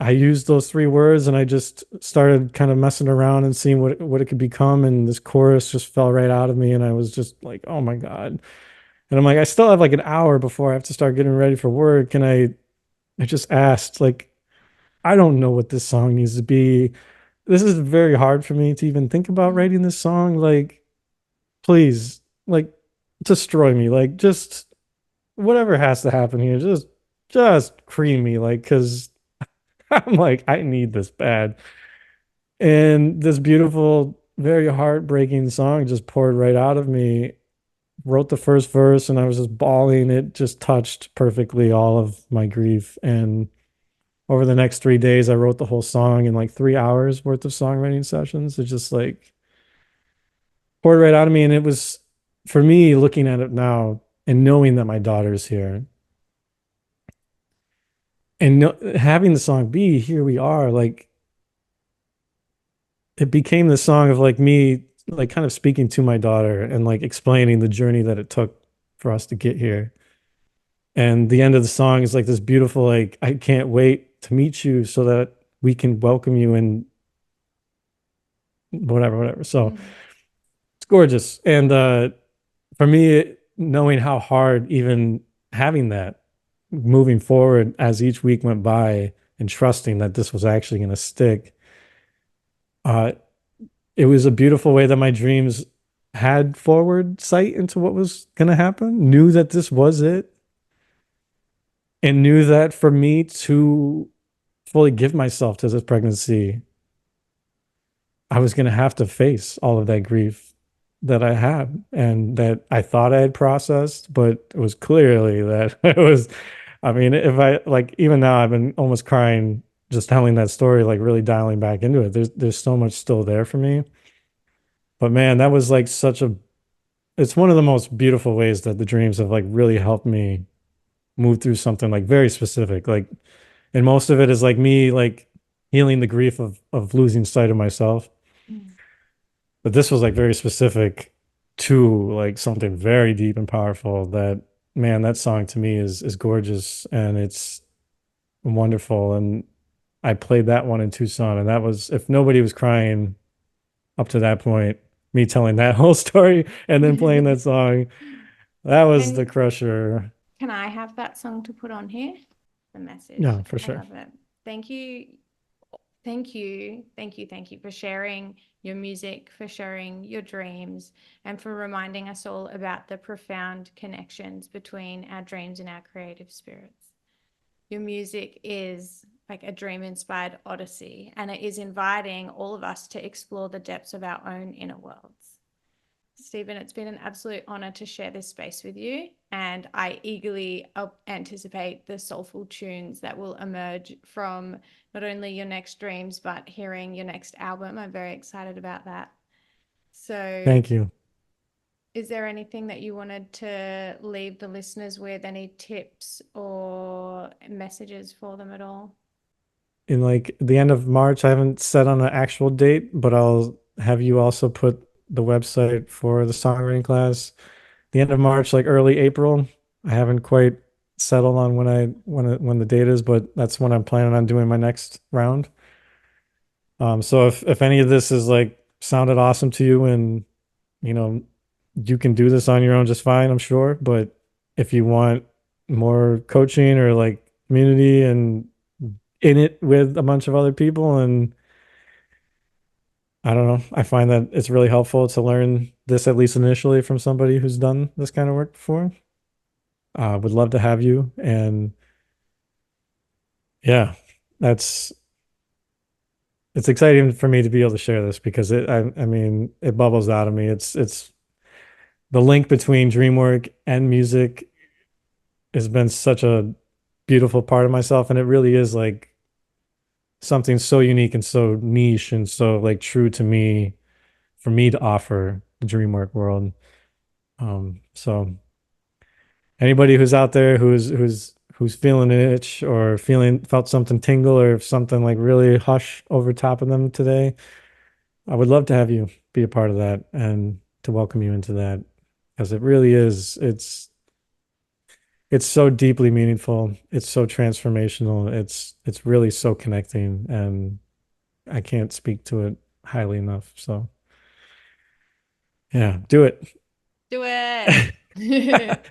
I used those three words and I just started kind of messing around and seeing what it could become. And this chorus just fell right out of me. And I was just like, oh my God. And I'm like, I still have like an hour before I have to start getting ready for work. And I just asked, like, I don't know what this song needs to be. This is very hard for me to even think about writing this song. Like, please, like, destroy me. Like, just whatever has to happen here, just cream me. Like, because I'm like, I need this bad. And this beautiful, very heartbreaking song just poured right out of me. Wrote the first verse and I was just bawling. It just touched perfectly all of my grief. And over the next 3 days, I wrote the whole song in like 3 hours worth of songwriting sessions. It just like poured right out of me. And it was for me looking at it now and knowing that my daughter's here and having the song be Here We Are, like it became the song of like me like kind of speaking to my daughter and like explaining the journey that it took for us to get here. And the end of the song is like this beautiful like I can't wait to meet you so that we can welcome you and whatever. So it's gorgeous. And for me knowing how hard even having that moving forward as each week went by and trusting that this was actually going to stick, uh it was a beautiful way that my dreams had forward sight into what was going to happen, knew that this was it, and knew that for me to fully give myself to this pregnancy, I was going to have to face all of that grief that I had and that I thought I had processed, but it was clearly that it was, I mean, if I like, even now I've been almost crying just telling that story, like really dialing back into it. There's so much still there for me. But man, that was like it's one of the most beautiful ways that the dreams have like really helped me move through something like very specific. Like, and most of it is like me like healing the grief of losing sight of myself. But this was like very specific to like something very deep and powerful that man, that song to me is gorgeous and it's wonderful. And I played that one in Tucson and that was if nobody was crying up to that point, me telling that whole story and then playing that song, that was the crusher. Can I have that song to put on here? The message. Yeah, for I sure. love it. Thank you. Thank you. Thank you. Thank you for sharing your music, for sharing your dreams, and for reminding us all about the profound connections between our dreams and our creative spirits. Your music is like a dream-inspired odyssey, and it is inviting all of us to explore the depths of our own inner worlds. Steven, it's been an absolute honor to share this space with you, and I eagerly anticipate the soulful tunes that will emerge from not only your next dreams, but hearing your next album. I'm very excited about that. So Thank you. is there anything that you wanted to leave the listeners with, any tips or messages for them at all? In like the end of March, I haven't set on an actual date, but I'll have you also put the website for the songwriting class. The end of March, like early April. I haven't quite settled on when the date is, but that's when I'm planning on doing my next round. So if any of this is like sounded awesome to you and you know you can do this on your own just fine, I'm sure. But if you want more coaching or like community and in it with a bunch of other people and I don't know. I find that it's really helpful to learn this, at least initially, from somebody who's done this kind of work before. Would love to have you. And yeah, that's it's exciting for me to be able to share this because I mean, it bubbles out of me. It's the link between dream work and music has been such a beautiful part of myself, and it really is like something so unique and so niche and so like true to me for me to offer the dream work world. So anybody who's out there who's feeling an itch or felt something tingle or something like really hush over top of them today, I would love to have you be a part of that and to welcome you into that, because it really is, it's so deeply meaningful. It's so transformational. It's really so connecting, and I can't speak to it highly enough. So yeah, do it. Do it.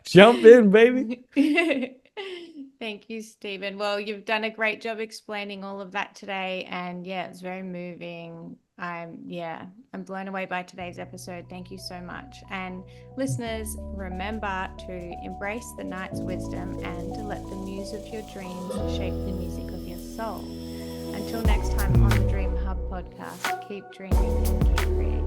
Jump in, baby. Thank you, Steven. Well, you've done a great job explaining all of that today, and yeah, it's very moving. I'm blown away by today's episode. Thank you so much. And listeners, remember to embrace the night's wisdom and to let the muse of your dreams shape the music of your soul. Until next time on the Dream Hub podcast, keep dreaming and keep creating.